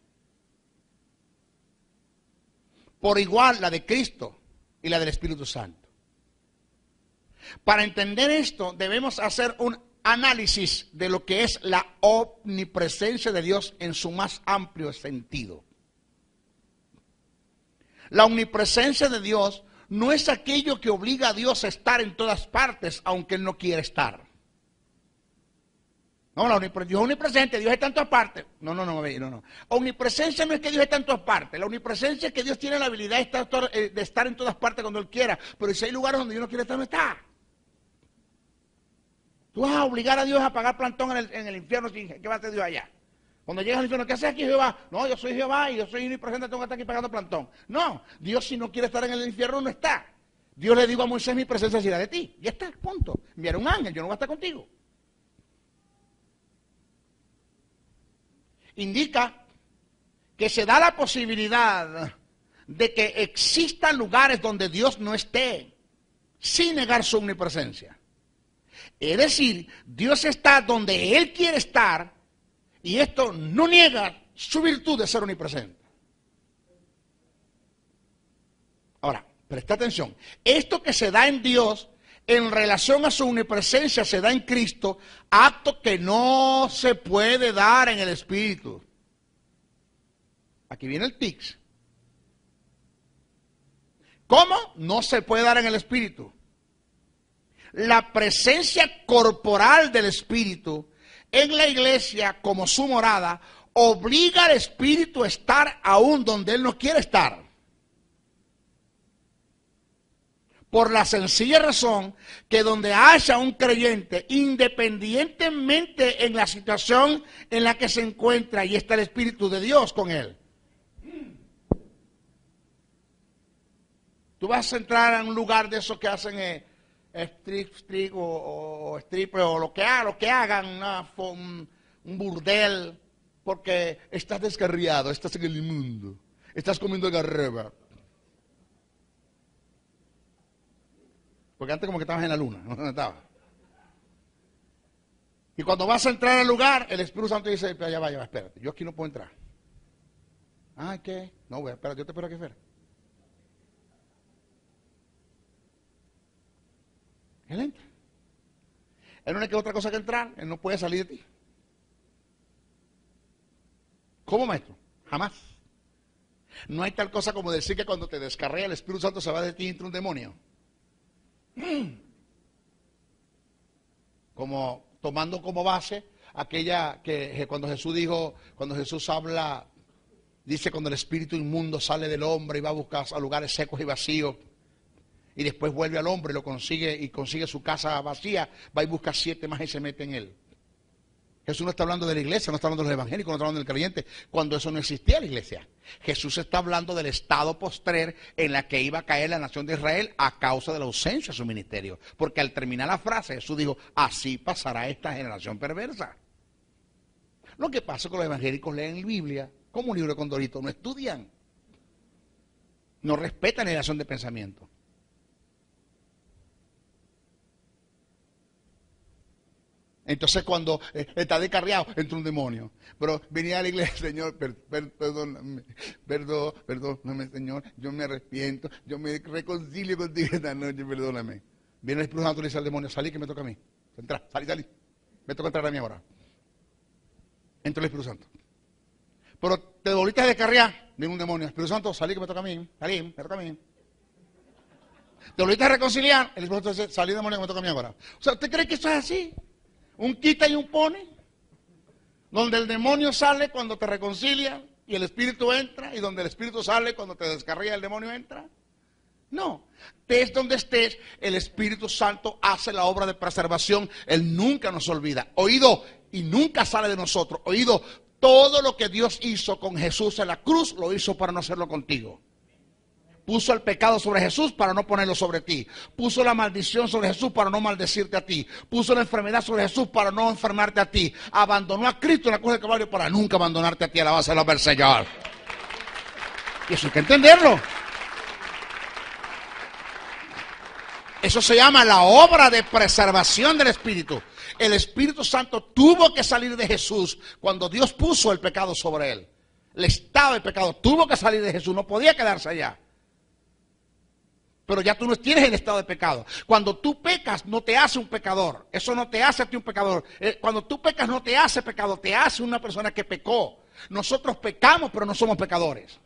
Por igual la de Cristo y la del Espíritu Santo. Para entender esto debemos hacer un análisis de lo que es la omnipresencia de Dios en su más amplio sentido. La omnipresencia de Dios no es aquello que obliga a Dios a estar en todas partes aunque Él no quiera estar. No, Dios es omnipresente, Dios está en todas partes. No. Omnipresencia no es que Dios está en todas partes. La omnipresencia es que Dios tiene la habilidad de estar en todas partes cuando Él quiera. Pero si hay lugares donde Dios no quiere estar, no está. Tú vas a obligar a Dios a pagar plantón en el infierno. ¿Qué va a hacer Dios allá? Cuando llegas al infierno, ¿qué haces aquí, Jehová? No, yo soy Jehová y yo soy omnipresente, tengo que estar aquí pagando plantón. No, Dios si no quiere estar en el infierno, no está. Dios le dijo a Moisés, mi presencia será de ti. Ya está, punto. Enviaré un ángel, yo no voy a estar contigo. Indica que se da la posibilidad de que existan lugares donde Dios no esté, sin negar su omnipresencia. Es decir, Dios está donde Él quiere estar, y esto no niega su virtud de ser omnipresente. Ahora, presta atención. Esto que se da en Dios en relación a su omnipresencia se da en Cristo, acto que no se puede dar en el Espíritu. Aquí viene el tics. ¿Cómo? No se puede dar en el Espíritu. La presencia corporal del Espíritu en la iglesia como su morada obliga al Espíritu a estar aún donde Él no quiere estar. Por la sencilla razón que donde haya un creyente, independientemente en la situación en la que se encuentra, y está el Espíritu de Dios con él. Tú vas a entrar a un lugar de esos que hacen strip o stripper o lo que hagan, un burdel, porque estás descarriado, estás en el inmundo, estás comiendo garreba. Porque antes como que estabas en la luna, ¿no? ¿Dónde estabas? Y cuando vas a entrar al lugar, el Espíritu Santo dice, ya va, espérate, yo aquí no puedo entrar. Ah, ¿qué? No, voy a esperar, yo te espero aquí afuera. Él entra. Él no le queda otra cosa que entrar, él no puede salir de ti. ¿Cómo, maestro? Jamás. No hay tal cosa como decir que cuando te descarrea el Espíritu Santo se va de ti y entra un demonio. Como tomando como base aquella que cuando Jesús dijo, cuando Jesús habla, dice cuando el espíritu inmundo sale del hombre y va a buscar a lugares secos y vacíos y después vuelve al hombre y lo consigue y consigue su casa vacía, va y busca 7 más y se mete en él. Jesús no está hablando de la iglesia, no está hablando de los evangélicos, no está hablando del creyente, cuando eso no existía la iglesia. Jesús está hablando del estado postrer en la que iba a caer la nación de Israel a causa de la ausencia de su ministerio. Porque al terminar la frase, Jesús dijo, así pasará esta generación perversa. Lo que pasa es que los evangélicos leen la Biblia como un libro de Condorito, no estudian, no respetan la relación de pensamiento. Entonces cuando está descarriado, entra un demonio. Pero venía a la iglesia, Señor, perdóname, perdóname, Señor, yo me arrepiento, yo me reconcilio contigo esta noche, perdóname. Viene el Espíritu Santo y le dice al demonio, salí que me toca a mí. Entra, salí. Me toca entrar a mí ahora. Entra el Espíritu Santo. Pero te volviste a descarriar, viene un demonio. Espíritu Santo, salí que me toca a mí, salí, me toca a mí. Te volviste a reconciliar, el Espíritu Santo dice, salí demonio que me toca a mí ahora. O sea, ¿usted cree que eso es así? Un quita y un pone, donde el demonio sale cuando te reconcilia y el espíritu entra, y donde el espíritu sale cuando te descarría el demonio entra. No, estés donde estés, el Espíritu Santo hace la obra de preservación, Él nunca nos olvida. Oído, y nunca sale de nosotros. Oído, todo lo que Dios hizo con Jesús en la cruz, lo hizo para no hacerlo contigo. Puso el pecado sobre Jesús para no ponerlo sobre ti. Puso la maldición sobre Jesús para no maldecirte a ti. Puso la enfermedad sobre Jesús para no enfermarte a ti. Abandonó a Cristo en la cruz del Calvario para nunca abandonarte a ti a la base del Señor. Y eso hay que entenderlo. Eso se llama la obra de preservación del Espíritu. El Espíritu Santo tuvo que salir de Jesús cuando Dios puso el pecado sobre él. El estado de pecado tuvo que salir de Jesús, no podía quedarse allá. Pero ya tú no tienes el estado de pecado. Cuando tú pecas no te hace un pecador. Eso no te hace a ti un pecador. Cuando tú pecas no te hace pecador, te hace una persona que pecó. Nosotros pecamos pero no somos pecadores.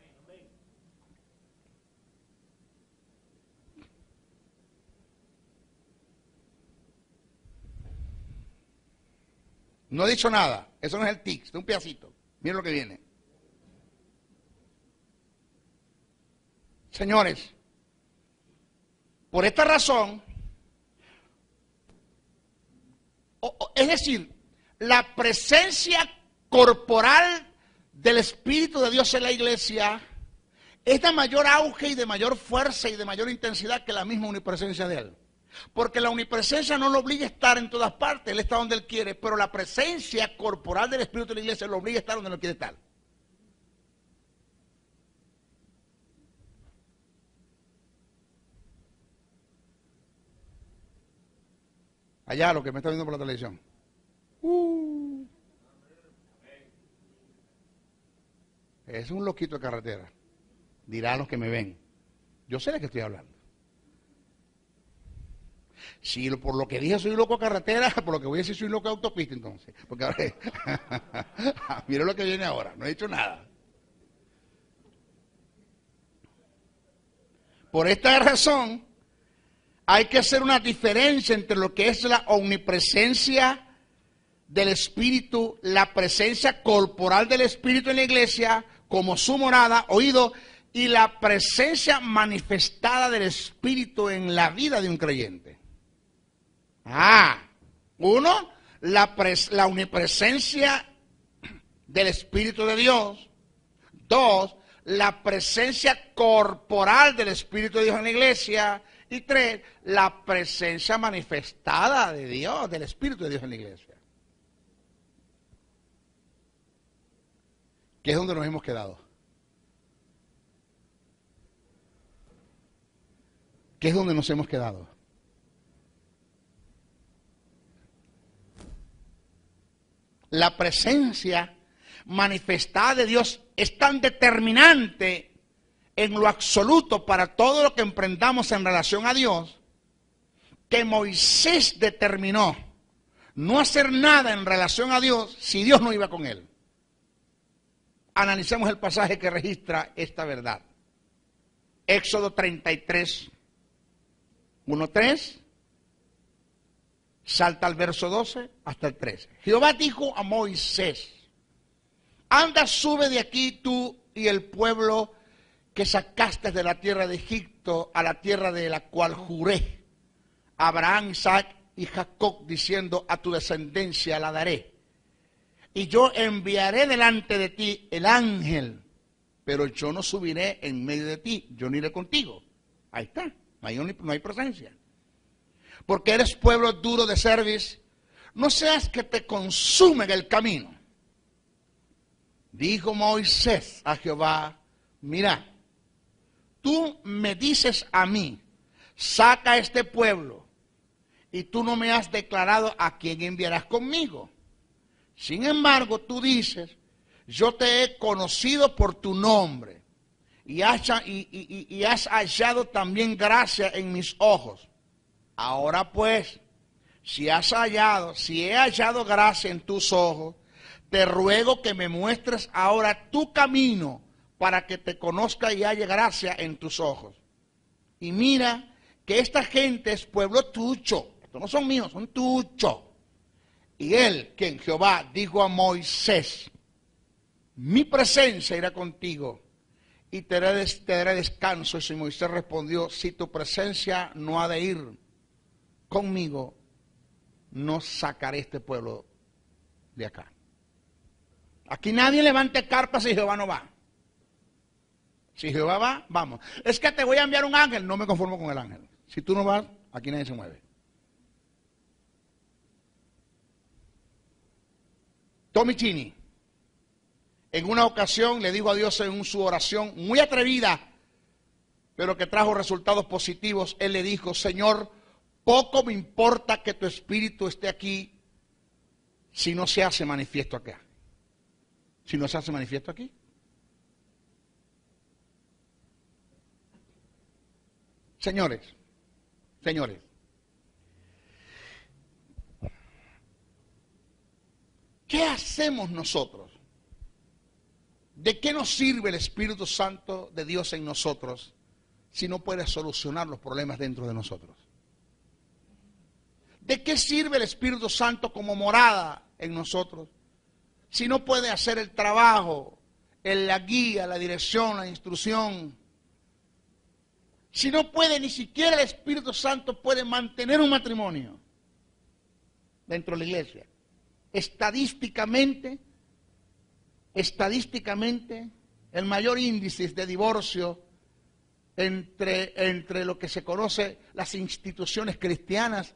No he dicho nada. Eso no es el tic, es un pedacito. Miren lo que viene. Señores, por esta razón, es decir, la presencia corporal del Espíritu de Dios en la iglesia es de mayor auge y de mayor fuerza y de mayor intensidad que la misma omnipresencia de Él. Porque la omnipresencia no lo obliga a estar en todas partes, Él está donde Él quiere, pero la presencia corporal del Espíritu de la iglesia lo obliga a estar donde no quiere estar. Allá, lo que me está viendo por la televisión. es un loquito de carretera. Dirán los que me ven. Yo sé de qué estoy hablando. Si por lo que dije soy un loco de carretera, por lo que voy a decir soy un loco de autopista entonces. Porque ahora, mira lo que viene ahora, no he dicho nada. Por esta razón, hay que hacer una diferencia entre lo que es la omnipresencia del Espíritu, la presencia corporal del Espíritu en la iglesia, como su morada, oído, y la presencia manifestada del Espíritu en la vida de un creyente. Uno, la omnipresencia del Espíritu de Dios. Dos, la presencia corporal del Espíritu de Dios en la iglesia. Y tres, la presencia manifestada de Dios, del Espíritu de Dios en la iglesia. ¿Qué es donde nos hemos quedado? ¿Qué es donde nos hemos quedado? La presencia manifestada de Dios es tan determinante en lo absoluto para todo lo que emprendamos en relación a Dios, que Moisés determinó no hacer nada en relación a Dios si Dios no iba con él. Analicemos el pasaje que registra esta verdad. Éxodo 33, 1-3, salta al verso 12 hasta el 13. Jehová dijo a Moisés: anda, sube de aquí tú y el pueblo que sacaste de la tierra de Egipto a la tierra de la cual juré a Abraham, Isaac y Jacob, diciendo: a tu descendencia la daré. Y yo enviaré delante de ti el ángel, pero yo no subiré en medio de ti, yo no iré contigo. Ahí está, no hay presencia. Porque eres pueblo duro de cerviz, no seas que te consume en el camino. Dijo Moisés a Jehová: mira, tú me dices a mí, saca a este pueblo, y tú no me has declarado a quién enviarás conmigo. Sin embargo, tú dices: yo te he conocido por tu nombre, y has hallado también gracia en mis ojos. Ahora pues, si he hallado gracia en tus ojos, te ruego que me muestres ahora tu camino, para que te conozca y haya gracia en tus ojos. Y mira que esta gente es pueblo tuyo. Estos no son míos, son tuyos. Y él, quien Jehová, dijo a Moisés: mi presencia irá contigo y te daré descanso. Y Moisés respondió: si tu presencia no ha de ir conmigo, no sacaré este pueblo de acá. Aquí nadie levante carpas si Jehová no va. Si Jehová va, vamos. Es que te voy a enviar un ángel, no me conformo con el ángel. Si tú no vas, aquí nadie se mueve. Tommy Chini, en una ocasión le dijo a Dios en su oración muy atrevida, pero que trajo resultados positivos. Él le dijo: Señor, poco me importa que tu espíritu esté aquí si no se hace manifiesto acá. Si no se hace manifiesto aquí. Señores, ¿qué hacemos nosotros? ¿De qué nos sirve el Espíritu Santo de Dios en nosotros si no puede solucionar los problemas dentro de nosotros? ¿De qué sirve el Espíritu Santo como morada en nosotros si no puede hacer el trabajo, la guía, la dirección, la instrucción? Si no puede, ni siquiera el Espíritu Santo puede mantener un matrimonio dentro de la iglesia. Estadísticamente, el mayor índice de divorcio entre lo que se conoce las instituciones cristianas,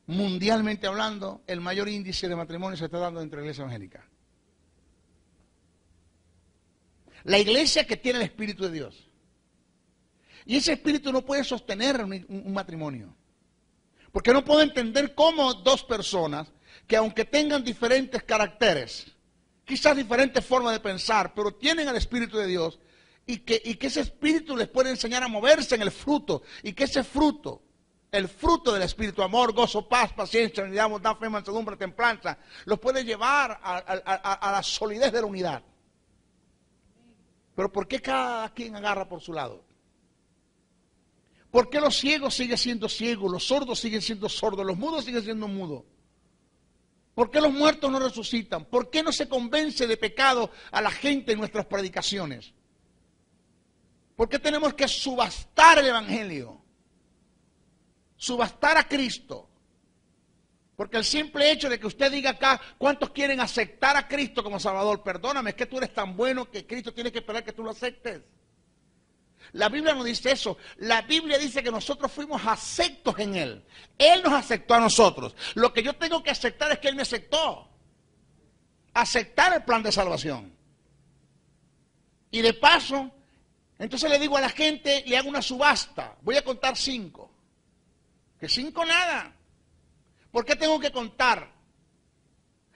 mundialmente hablando, el mayor índice de matrimonio se está dando entre la iglesia evangélica. La iglesia que tiene el Espíritu de Dios. Y ese espíritu no puede sostener un matrimonio. Porque no puedo entender cómo dos personas que, aunque tengan diferentes caracteres, quizás diferentes formas de pensar, pero tienen el Espíritu de Dios y que ese Espíritu les puede enseñar a moverse en el fruto y que ese fruto, el fruto del Espíritu, amor, gozo, paz, paciencia, unidad, bondad, fe, mansedumbre, templanza, los puede llevar a la solidez de la unidad. Pero ¿por qué cada quien agarra por su lado? ¿Por qué los ciegos siguen siendo ciegos, los sordos siguen siendo sordos, los mudos siguen siendo mudos? ¿Por qué los muertos no resucitan? ¿Por qué no se convence de pecado a la gente en nuestras predicaciones? ¿Por qué tenemos que subastar el Evangelio? Subastar a Cristo. Porque el simple hecho de que usted diga acá cuántos quieren aceptar a Cristo como Salvador, perdóname, es que tú eres tan bueno que Cristo tiene que esperar que tú lo aceptes. La Biblia no dice eso. La Biblia dice que nosotros fuimos aceptos en Él. Él nos aceptó a nosotros. Lo que yo tengo que aceptar es que Él me aceptó. Aceptar el plan de salvación. Y de paso, entonces le digo a la gente, le hago una subasta. Voy a contar 5. Que 5 nada. ¿Por qué tengo que contar?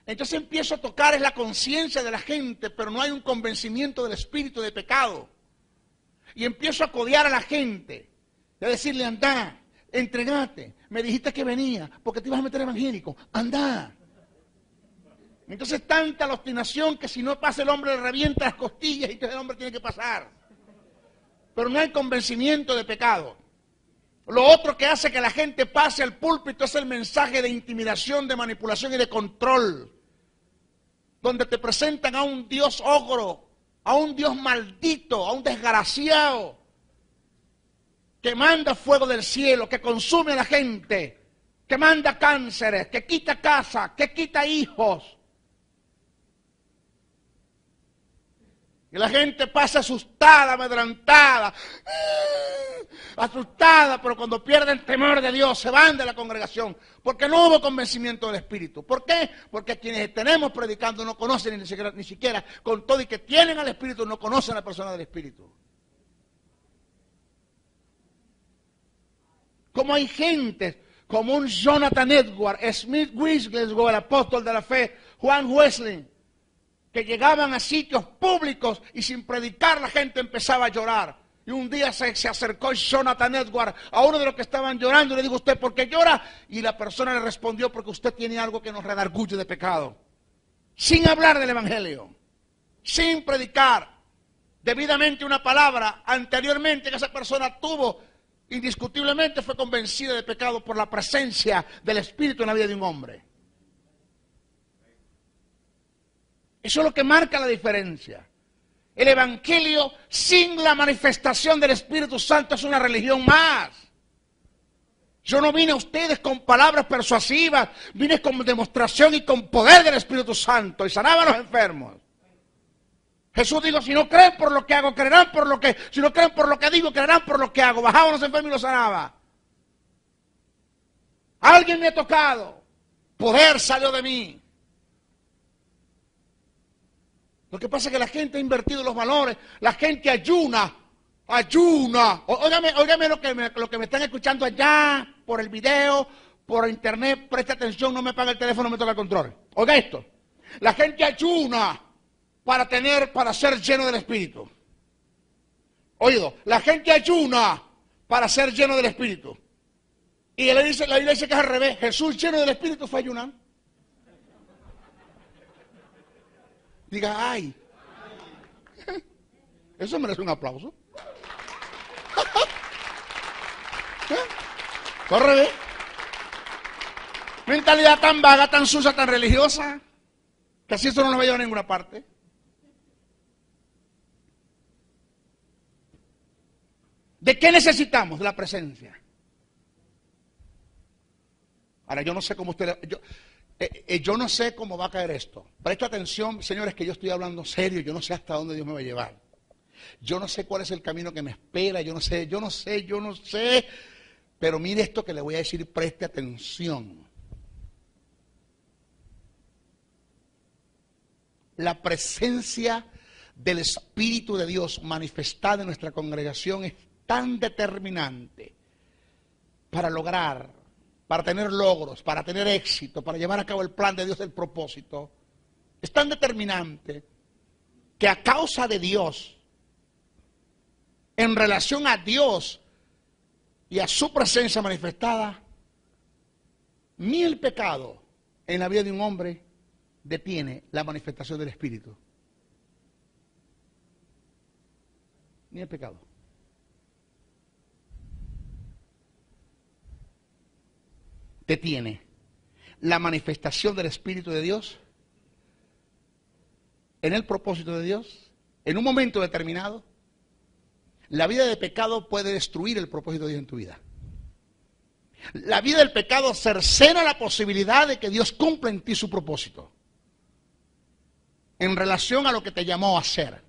Entonces empiezo a tocar es la conciencia de la gente, pero no hay un convencimiento del espíritu de pecado. Y empiezo a codear a la gente, a decirle, anda, entregate, me dijiste que venía, porque te ibas a meter evangélico, anda. Entonces tanta la obstinación que si no pasa el hombre le revienta las costillas y entonces el hombre tiene que pasar. Pero no hay convencimiento de pecado. Lo otro que hace que la gente pase al púlpito es el mensaje de intimidación, de manipulación y de control, donde te presentan a un Dios ogro, a un Dios maldito, a un desgraciado, que manda fuego del cielo, que consume a la gente, que manda cánceres, que quita casa, que quita hijos. Y la gente pasa asustada, amedrentada, asustada, pero cuando pierden el temor de Dios se van de la congregación, porque no hubo convencimiento del Espíritu. ¿Por qué? Porque quienes tenemos predicando no conocen ni siquiera con todo y que tienen al Espíritu, no conocen a la persona del Espíritu. Como hay gente, como un Jonathan Edwards, Smith Wigglesworth, el apóstol de la fe, Juan Wesley, que llegaban a sitios públicos y sin predicar la gente empezaba a llorar. Y un día se acercó Jonathan Edwards a uno de los que estaban llorando y le dijo, ¿usted por qué llora? Y la persona le respondió, porque usted tiene algo que nos redarguye de pecado. Sin hablar del Evangelio, sin predicar debidamente una palabra anteriormente que esa persona tuvo, indiscutiblemente fue convencida de pecado por la presencia del Espíritu en la vida de un hombre. Eso es lo que marca la diferencia. El Evangelio sin la manifestación del Espíritu Santo es una religión más. Yo no vine a ustedes con palabras persuasivas, vine con demostración y con poder del Espíritu Santo y sanaba a los enfermos. Jesús dijo, si no creen por lo que hago, creerán por lo que, si no creen por lo que digo, creerán por lo que hago. Bajaba a los enfermos y los sanaba. Alguien me ha tocado, poder salió de mí. Lo que pasa es que la gente ha invertido los valores, la gente ayuna. Óigame lo que me están escuchando allá, por el video, por internet, preste atención, no me apague el teléfono, no me toca el control. Oiga esto, la gente ayuna para ser lleno del Espíritu. Oído, la gente ayuna para ser lleno del Espíritu. Y la Biblia dice que es al revés, Jesús lleno del Espíritu fue ayunar. Diga, ay. Eso merece un aplauso. Corre, mentalidad tan vaga, tan sucia, tan religiosa, que así eso no nos va a llevar a ninguna parte. ¿De qué necesitamos? De la presencia. Ahora, yo no sé cómo usted... Yo no sé cómo va a caer esto. Presta atención, señores, que yo estoy hablando serio. Yo no sé hasta dónde Dios me va a llevar. Yo no sé cuál es el camino que me espera. Yo no sé. Pero mire esto que le voy a decir, preste atención. La presencia del Espíritu de Dios manifestada en nuestra congregación es tan determinante para lograr, para tener logros, para tener éxito, para llevar a cabo el plan de Dios, el propósito, es tan determinante que a causa de Dios, en relación a Dios y a su presencia manifestada, ni el pecado en la vida de un hombre detiene la manifestación del Espíritu. Ni el pecado. Detiene la manifestación del Espíritu de Dios en el propósito de Dios, en un momento determinado. La vida de pecado puede destruir el propósito de Dios en tu vida. La vida del pecado cercena la posibilidad de que Dios cumpla en ti su propósito en relación a lo que te llamó a hacer.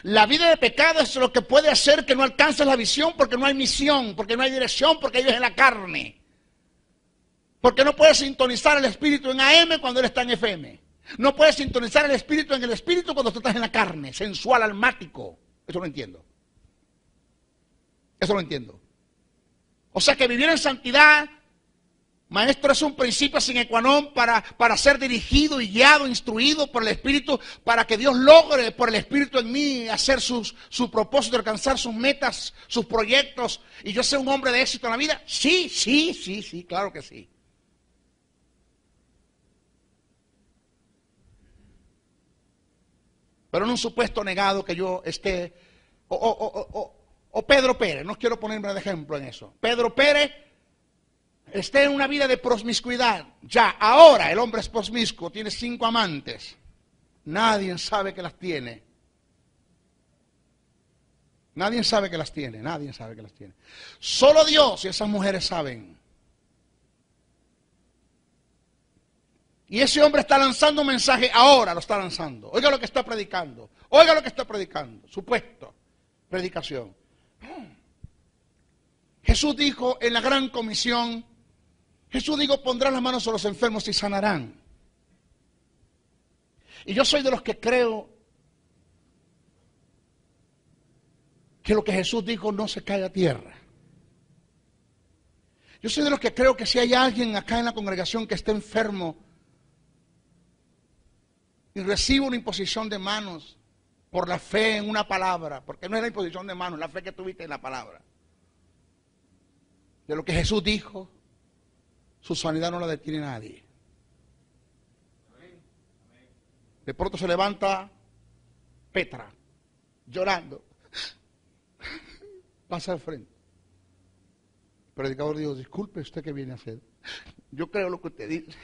La vida de pecado es lo que puede hacer que no alcances la visión porque no hay misión, porque no hay dirección, porque vives en la carne. Porque no puedes sintonizar el Espíritu en AM cuando Él está en FM. No puedes sintonizar el Espíritu en el Espíritu cuando tú estás en la carne, sensual, almático. Eso lo entiendo. Eso lo entiendo. O sea que vivir en santidad, maestro, es un principio sine qua non para ser dirigido y guiado, instruido por el Espíritu, para que Dios logre por el Espíritu en mí hacer su propósito, alcanzar sus metas, sus proyectos, y yo ser un hombre de éxito en la vida. Sí, claro que sí. Pero en un supuesto negado que yo esté, o Pedro Pérez, no quiero ponerme de ejemplo en eso. Pedro Pérez esté en una vida de promiscuidad. Ya, ahora el hombre es promiscuo, tiene 5 amantes. Nadie sabe que las tiene. Nadie sabe que las tiene, nadie sabe que las tiene. Solo Dios y esas mujeres saben. Y ese hombre está lanzando un mensaje, ahora lo está lanzando. Oiga lo que está predicando. Oiga lo que está predicando. Supuesto. Predicación. Jesús dijo en la gran comisión, Jesús dijo, pondrán las manos sobre los enfermos y sanarán. Y yo soy de los que creo que lo que Jesús dijo no se cae a tierra. Yo soy de los que creo que si hay alguien acá en la congregación que esté enfermo y recibe una imposición de manos por la fe en una palabra, porque no es la imposición de manos, la fe que tuviste en la palabra, de lo que Jesús dijo, su sanidad no la detiene nadie. De pronto se levanta Petra, llorando, pasa al frente. El predicador dijo, disculpe, ¿usted qué viene a hacer? Yo creo lo que usted dice.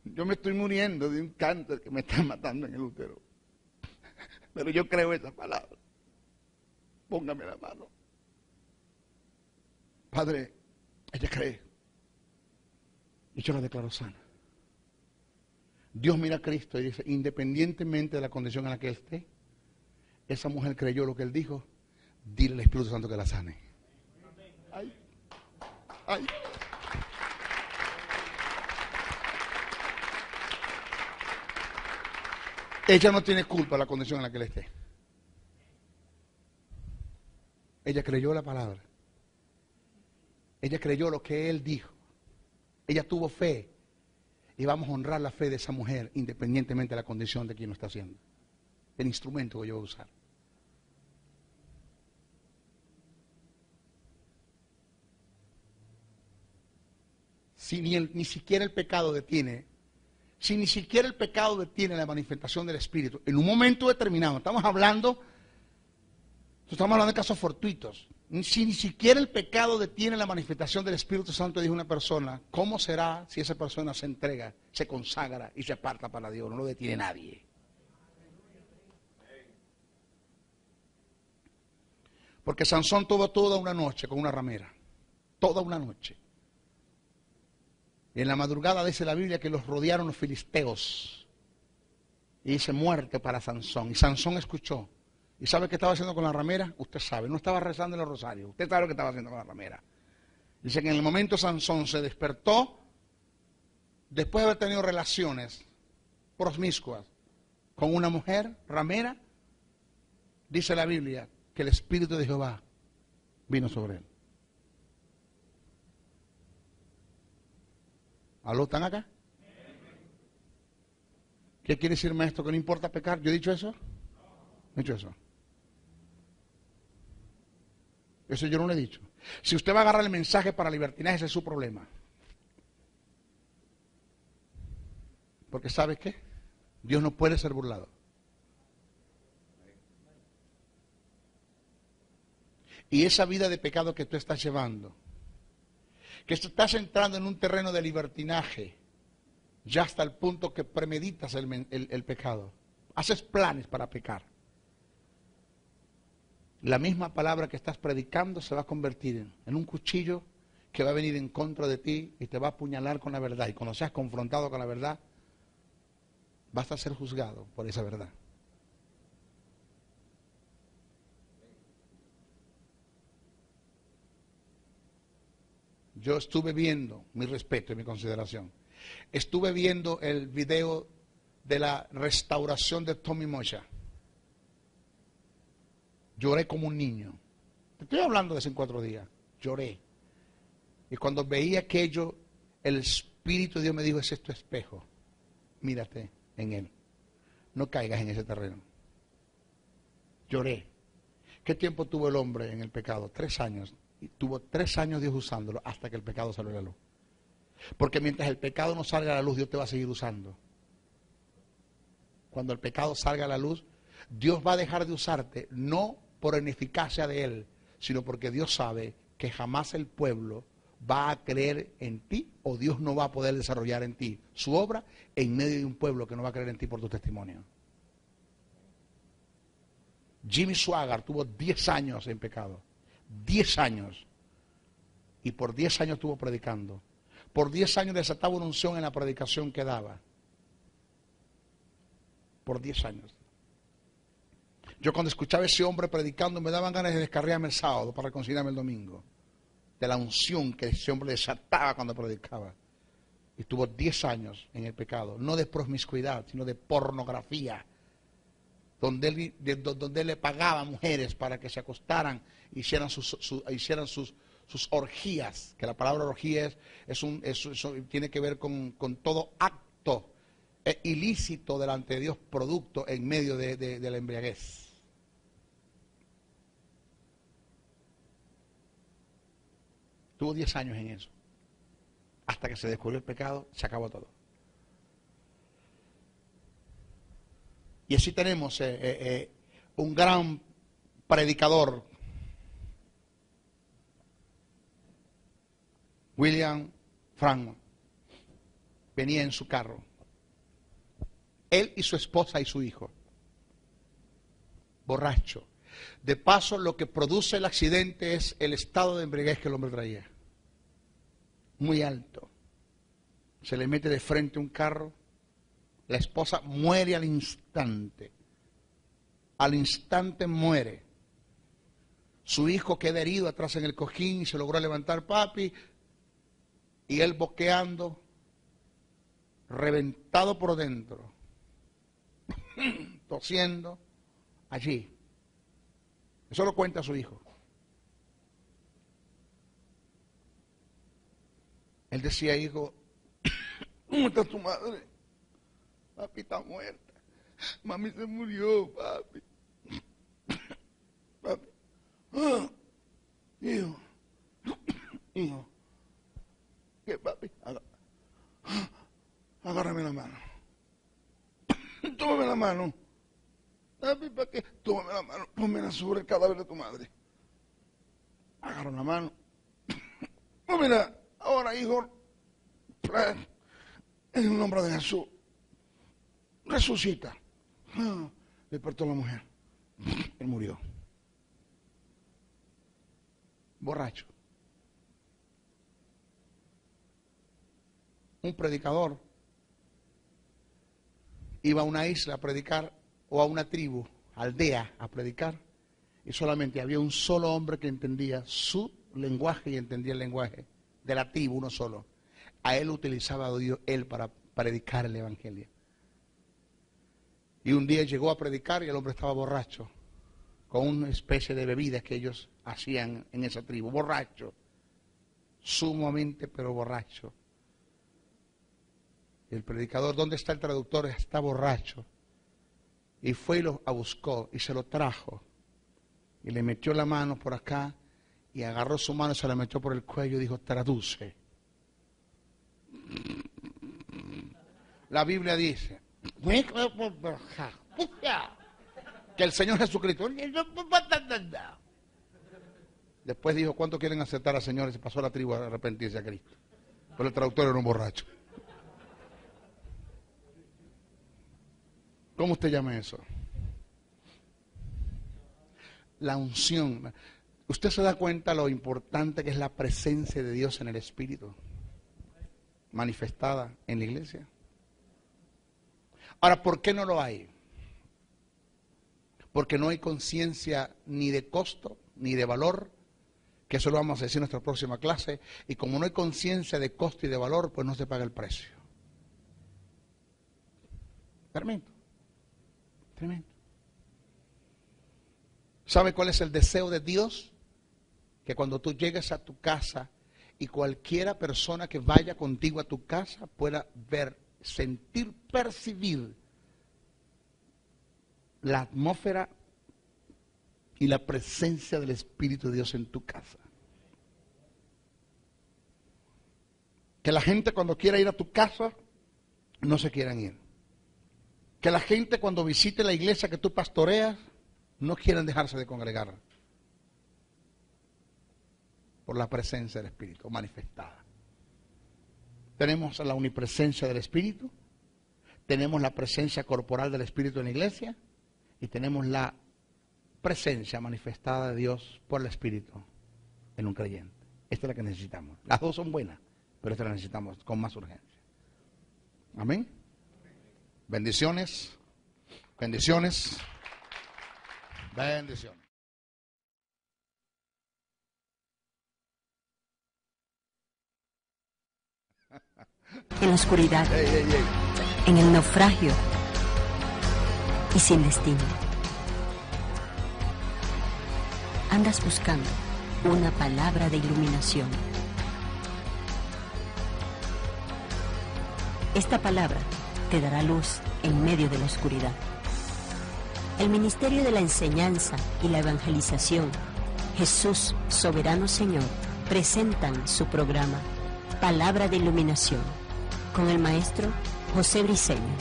Yo me estoy muriendo de un cáncer que me está matando en el útero. Pero yo creo esa palabra. Póngame la mano. Padre, ella cree. Y yo la declaro sana. Dios mira a Cristo y dice, independientemente de la condición en la que esté, esa mujer creyó lo que Él dijo, dile al Espíritu Santo que la sane. Ay, ay. Ella no tiene culpa de la condición en la que él esté. Ella creyó la palabra. Ella creyó lo que Él dijo. Ella tuvo fe. Y vamos a honrar la fe de esa mujer independientemente de la condición de quien lo está haciendo. El instrumento que yo voy a usar. Si ni siquiera el pecado detiene. Si ni siquiera el pecado detiene la manifestación del Espíritu, en un momento determinado, estamos hablando de casos fortuitos, si ni siquiera el pecado detiene la manifestación del Espíritu Santo de una persona, ¿cómo será si esa persona se entrega, se consagra y se aparta para Dios? No lo detiene nadie. Porque Sansón tuvo toda una noche con una ramera, toda una noche. Y en la madrugada dice la Biblia que los rodearon los filisteos. Y dice muerte para Sansón. Y Sansón escuchó. ¿Y sabe qué estaba haciendo con la ramera? Usted sabe, no estaba rezando en el rosario. Usted sabe lo que estaba haciendo con la ramera. Dice que en el momento Sansón se despertó, después de haber tenido relaciones promiscuas con una mujer ramera, dice la Biblia que el Espíritu de Jehová vino sobre él. ¿Aló, están acá? ¿Qué quiere decir, maestro? ¿Que no importa pecar? ¿Yo he dicho eso? ¿No he dicho eso? Eso yo no lo he dicho. Si usted va a agarrar el mensaje para libertinaje, ese es su problema. Porque ¿sabe qué? Dios no puede ser burlado. Y esa vida de pecado que tú estás llevando, que estás entrando en un terreno de libertinaje, ya hasta el punto que premeditas el pecado. Haces planes para pecar. La misma palabra que estás predicando se va a convertir en un cuchillo que va a venir en contra de ti y te va a apuñalar con la verdad. Y cuando seas confrontado con la verdad, vas a ser juzgado por esa verdad. Yo estuve viendo, mi respeto y mi consideración, estuve viendo el video de la restauración de Tommy Moya. Lloré como un niño. Te estoy hablando de hace 4 días. Lloré. Y cuando veía aquello, el Espíritu de Dios me dijo, ese es tu espejo. Mírate en él. No caigas en ese terreno. Lloré. ¿Qué tiempo tuvo el hombre en el pecado? 3 años. Y tuvo 3 años Dios usándolo hasta que el pecado salió a la luz. Porque mientras el pecado no salga a la luz, Dios te va a seguir usando. Cuando el pecado salga a la luz, Dios va a dejar de usarte, no por ineficacia de Él, sino porque Dios sabe que jamás el pueblo va a creer en ti, o Dios no va a poder desarrollar en ti su obra en medio de un pueblo que no va a creer en ti por tu testimonio. Jimmy Swaggart tuvo 10 años en pecado. 10 años. Y por 10 años estuvo predicando. Por 10 años desataba una unción en la predicación que daba. Por 10 años. Yo cuando escuchaba a ese hombre predicando me daban ganas de descarriarme el sábado para reconciliarme el domingo. De la unción que ese hombre desataba cuando predicaba. Y estuvo 10 años en el pecado. No de promiscuidad, sino de pornografía. Donde él le pagaba a mujeres para que se acostaran, hicieran sus orgías, que la palabra orgía tiene que ver con todo acto ilícito delante de Dios, producto en medio de la embriaguez. Tuvo 10 años en eso. Hasta que se descubrió el pecado, se acabó todo. Y así tenemos un gran predicador, William Franklin. Venía en su carro. Él y su esposa y su hijo. Borracho. De paso, lo que produce el accidente es el estado de embriaguez que el hombre traía. Muy alto. Se le mete de frente un carro. La esposa muere al instante. Al instante muere. Su hijo queda herido atrás en el cojín y se logró levantar, papi. Y él boqueando, reventado por dentro, tosiendo, allí. Eso lo cuenta su hijo. Él decía, hijo, ¿cómo está tu madre? Papi está muerta. Mami se murió, papi. Papi. Hijo. Hijo. ¿Qué, papi? Agárrame la mano. Tómame la mano. Papi, ¿para qué? Tómame la mano. Pónmela sobre el cadáver de tu madre. Agarra la mano. Oh, mira, ahora, hijo, en el nombre de Jesús, resucita. Despertó la mujer. Él murió. Borracho. Un predicador iba a una isla a predicar, o a una tribu, aldea a predicar, y solamente había un solo hombre que entendía su lenguaje y entendía el lenguaje de la tribu, uno solo. A él utilizaba Dios él para predicar el evangelio. Y un día llegó a predicar y el hombre estaba borracho, con una especie de bebidas que ellos hacían en esa tribu, borracho, sumamente pero borracho. El predicador, ¿dónde está el traductor? Está borracho. Y fue y lo buscó y se lo trajo. Y le metió la mano por acá y agarró su mano y se la metió por el cuello y dijo, traduce. La Biblia dice que el Señor Jesucristo, después dijo, ¿cuánto quieren aceptar al Señor? Y se pasó a la tribu a arrepentirse a Cristo. Pero el traductor era un borracho. ¿Cómo usted llama eso? La unción. ¿Usted se da cuenta lo importante que es la presencia de Dios en el Espíritu manifestada en la iglesia? Ahora, ¿por qué no lo hay? Porque no hay conciencia ni de costo, ni de valor, que eso lo vamos a decir en nuestra próxima clase, y como no hay conciencia de costo y de valor, pues no se paga el precio. Tremendo. Tremendo. ¿Sabe cuál es el deseo de Dios? Que cuando tú llegues a tu casa y cualquiera persona que vaya contigo a tu casa pueda ver, sentir, percibir la atmósfera y la presencia del Espíritu de Dios en tu casa. Que la gente cuando quiera ir a tu casa no se quieran ir. Que la gente cuando visite la iglesia que tú pastoreas no quieran dejarse de congregar por la presencia del Espíritu manifestada. Tenemos la omnipresencia del Espíritu, tenemos la presencia corporal del Espíritu en la iglesia y tenemos la presencia manifestada de Dios por el Espíritu en un creyente. Esta es la que necesitamos. Las dos son buenas, pero esta la necesitamos con más urgencia. Amén. Bendiciones, bendiciones, bendiciones. En la oscuridad, en el naufragio y sin destino. Andas buscando una palabra de iluminación. Esta palabra te dará luz en medio de la oscuridad. El Ministerio de la Enseñanza y la Evangelización, Jesús, Soberano Señor, presentan su programa Palabra de Iluminación con el maestro José Briceño.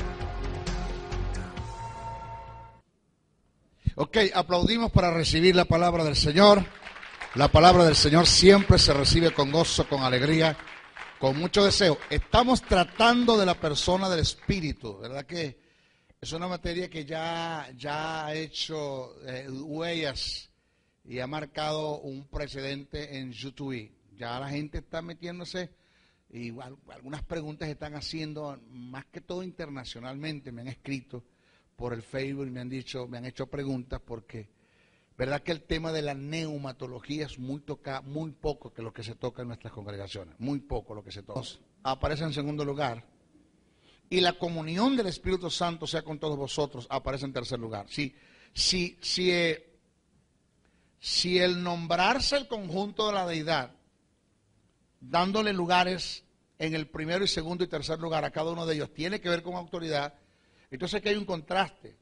Ok, aplaudimos para recibir la palabra del Señor. La palabra del Señor siempre se recibe con gozo, con alegría, con mucho deseo. Estamos tratando de la persona del Espíritu, ¿verdad que es una materia que ya ha hecho huellas y ha marcado un precedente en YouTube? Ya la gente está metiéndose y algunas preguntas están haciendo, más que todo internacionalmente, me han escrito por el Facebook y me han hecho preguntas porque, ¿verdad que el tema de la neumatología es muy poco que lo que se toca en nuestras congregaciones? Muy poco lo que se toca. Aparece en segundo lugar. Y la comunión del Espíritu Santo sea con todos vosotros, aparece en tercer lugar. Si el nombrarse el conjunto de la deidad, dándole lugares en el primero y segundo y tercer lugar a cada uno de ellos, tiene que ver con autoridad, entonces aquí hay un contraste.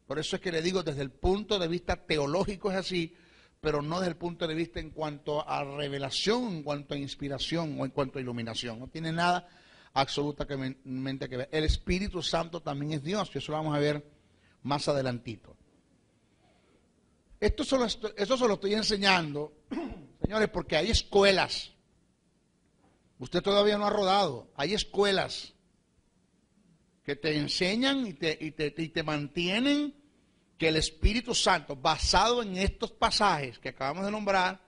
Por eso es que le digo, desde el punto de vista teológico es así, pero no desde el punto de vista en cuanto a revelación, en cuanto a inspiración o en cuanto a iluminación. No tiene nada absolutamente que ver. El Espíritu Santo también es Dios, y eso lo vamos a ver más adelantito. Eso se lo estoy enseñando, señores, porque hay escuelas. Usted todavía no ha rodado. Hay escuelas que te enseñan y te mantienen que el Espíritu Santo, basado en estos pasajes que acabamos de nombrar,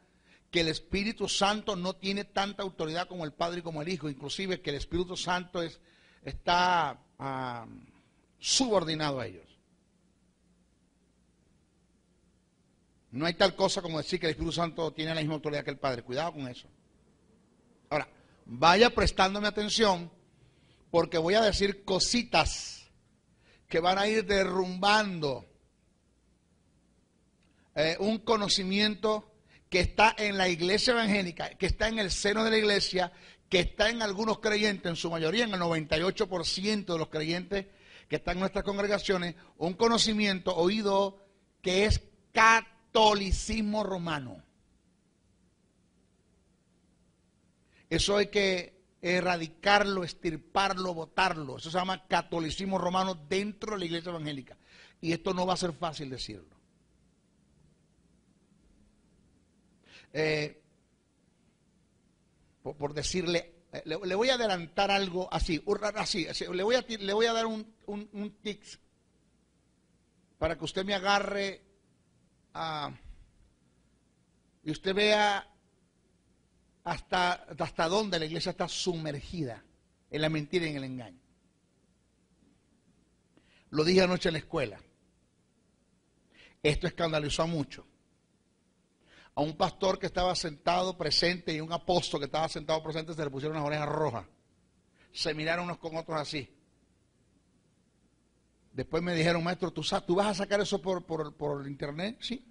que el Espíritu Santo no tiene tanta autoridad como el Padre y como el Hijo, inclusive que el Espíritu Santo está subordinado a ellos. No hay tal cosa como decir que el Espíritu Santo tiene la misma autoridad que el Padre. Cuidado con eso. Ahora, vaya prestándome atención, porque voy a decir cositas que van a ir derrumbando un conocimiento que está en la iglesia evangélica, que está en el seno de la iglesia, que está en algunos creyentes, en su mayoría, en el 98% de los creyentes que están en nuestras congregaciones, un conocimiento oído que es catolicismo romano. Eso hay que erradicarlo, extirparlo, botarlo. Eso se llama catolicismo romano dentro de la iglesia evangélica. Y esto no va a ser fácil decirlo. Por decirle, le voy a adelantar algo así, le voy a dar un tips para que usted me agarre y usted vea hasta dónde la iglesia está sumergida en la mentira y en el engaño. Lo dije anoche en la escuela. Esto escandalizó a muchos. A un pastor que estaba sentado presente y un apóstol que estaba sentado presente se le pusieron unas orejas rojas. Se miraron unos con otros así. Después me dijeron, maestro, ¿tú vas a sacar eso por internet? Sí.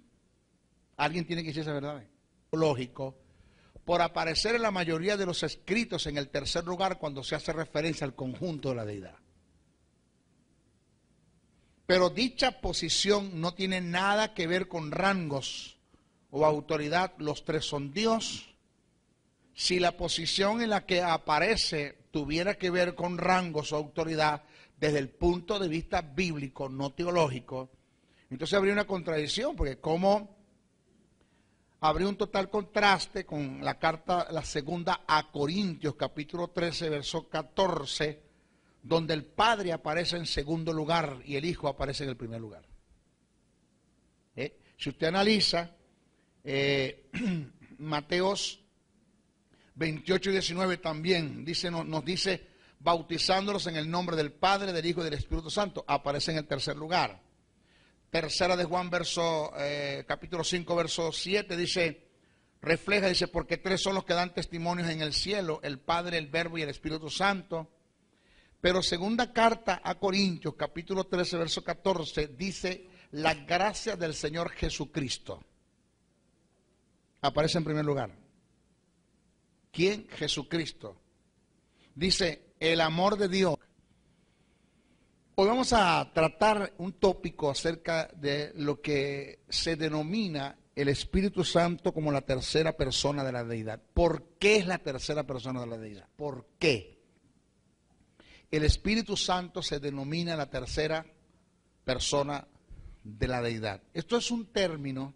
Alguien tiene que decir esa verdad. Lógico. Por aparecer en la mayoría de los escritos en el tercer lugar cuando se hace referencia al conjunto de la deidad. Pero dicha posición no tiene nada que ver con rangos o autoridad. Los tres son Dios. Si la posición en la que aparece tuviera que ver con rangos o autoridad desde el punto de vista bíblico, no teológico, entonces habría una contradicción, porque como habría un total contraste con la carta, la segunda a Corintios, capítulo 13, verso 14, donde el Padre aparece en segundo lugar y el Hijo aparece en el primer lugar. Si usted analiza Mateos 28 y 19 también nos dice, bautizándolos en el nombre del Padre, del Hijo y del Espíritu Santo, aparece en el tercer lugar. Tercera de Juan, capítulo 5, verso 7, dice, porque tres son los que dan testimonios en el cielo, el Padre, el Verbo y el Espíritu Santo. Pero segunda carta a Corintios, capítulo 13, verso 14, dice, la gracia del Señor Jesucristo. Aparece en primer lugar. ¿Quién? Jesucristo. Dice, el amor de Dios. Hoy vamos a tratar un tópico acerca de lo que se denomina el Espíritu Santo como la tercera persona de la deidad. ¿Por qué es la tercera persona de la deidad? ¿Por qué? El Espíritu Santo se denomina la tercera persona de la deidad. Esto es un término,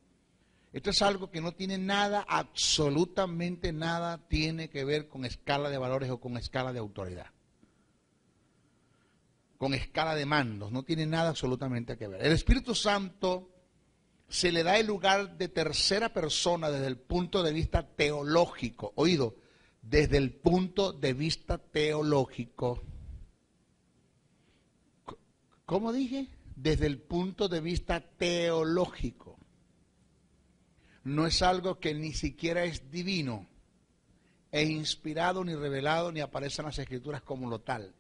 esto es algo que no tiene nada, absolutamente nada tiene que ver con escala de valores o con escala de autoridad. Con escala de mandos, no tiene nada absolutamente que ver. El Espíritu Santo se le da el lugar de tercera persona desde el punto de vista teológico. Oído, desde el punto de vista teológico. ¿Cómo dije? Desde el punto de vista teológico. No es algo que ni siquiera es divino, e inspirado, ni revelado, ni aparece en las Escrituras como lo tal.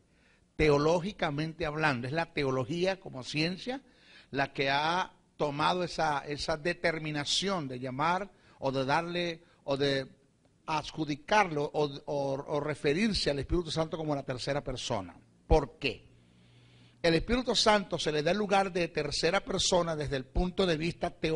Teológicamente hablando, es la teología como ciencia la que ha tomado esa determinación de llamar o de darle o de adjudicarlo o referirse al Espíritu Santo como la tercera persona. ¿Por qué? El Espíritu Santo se le da el lugar de tercera persona desde el punto de vista teológico.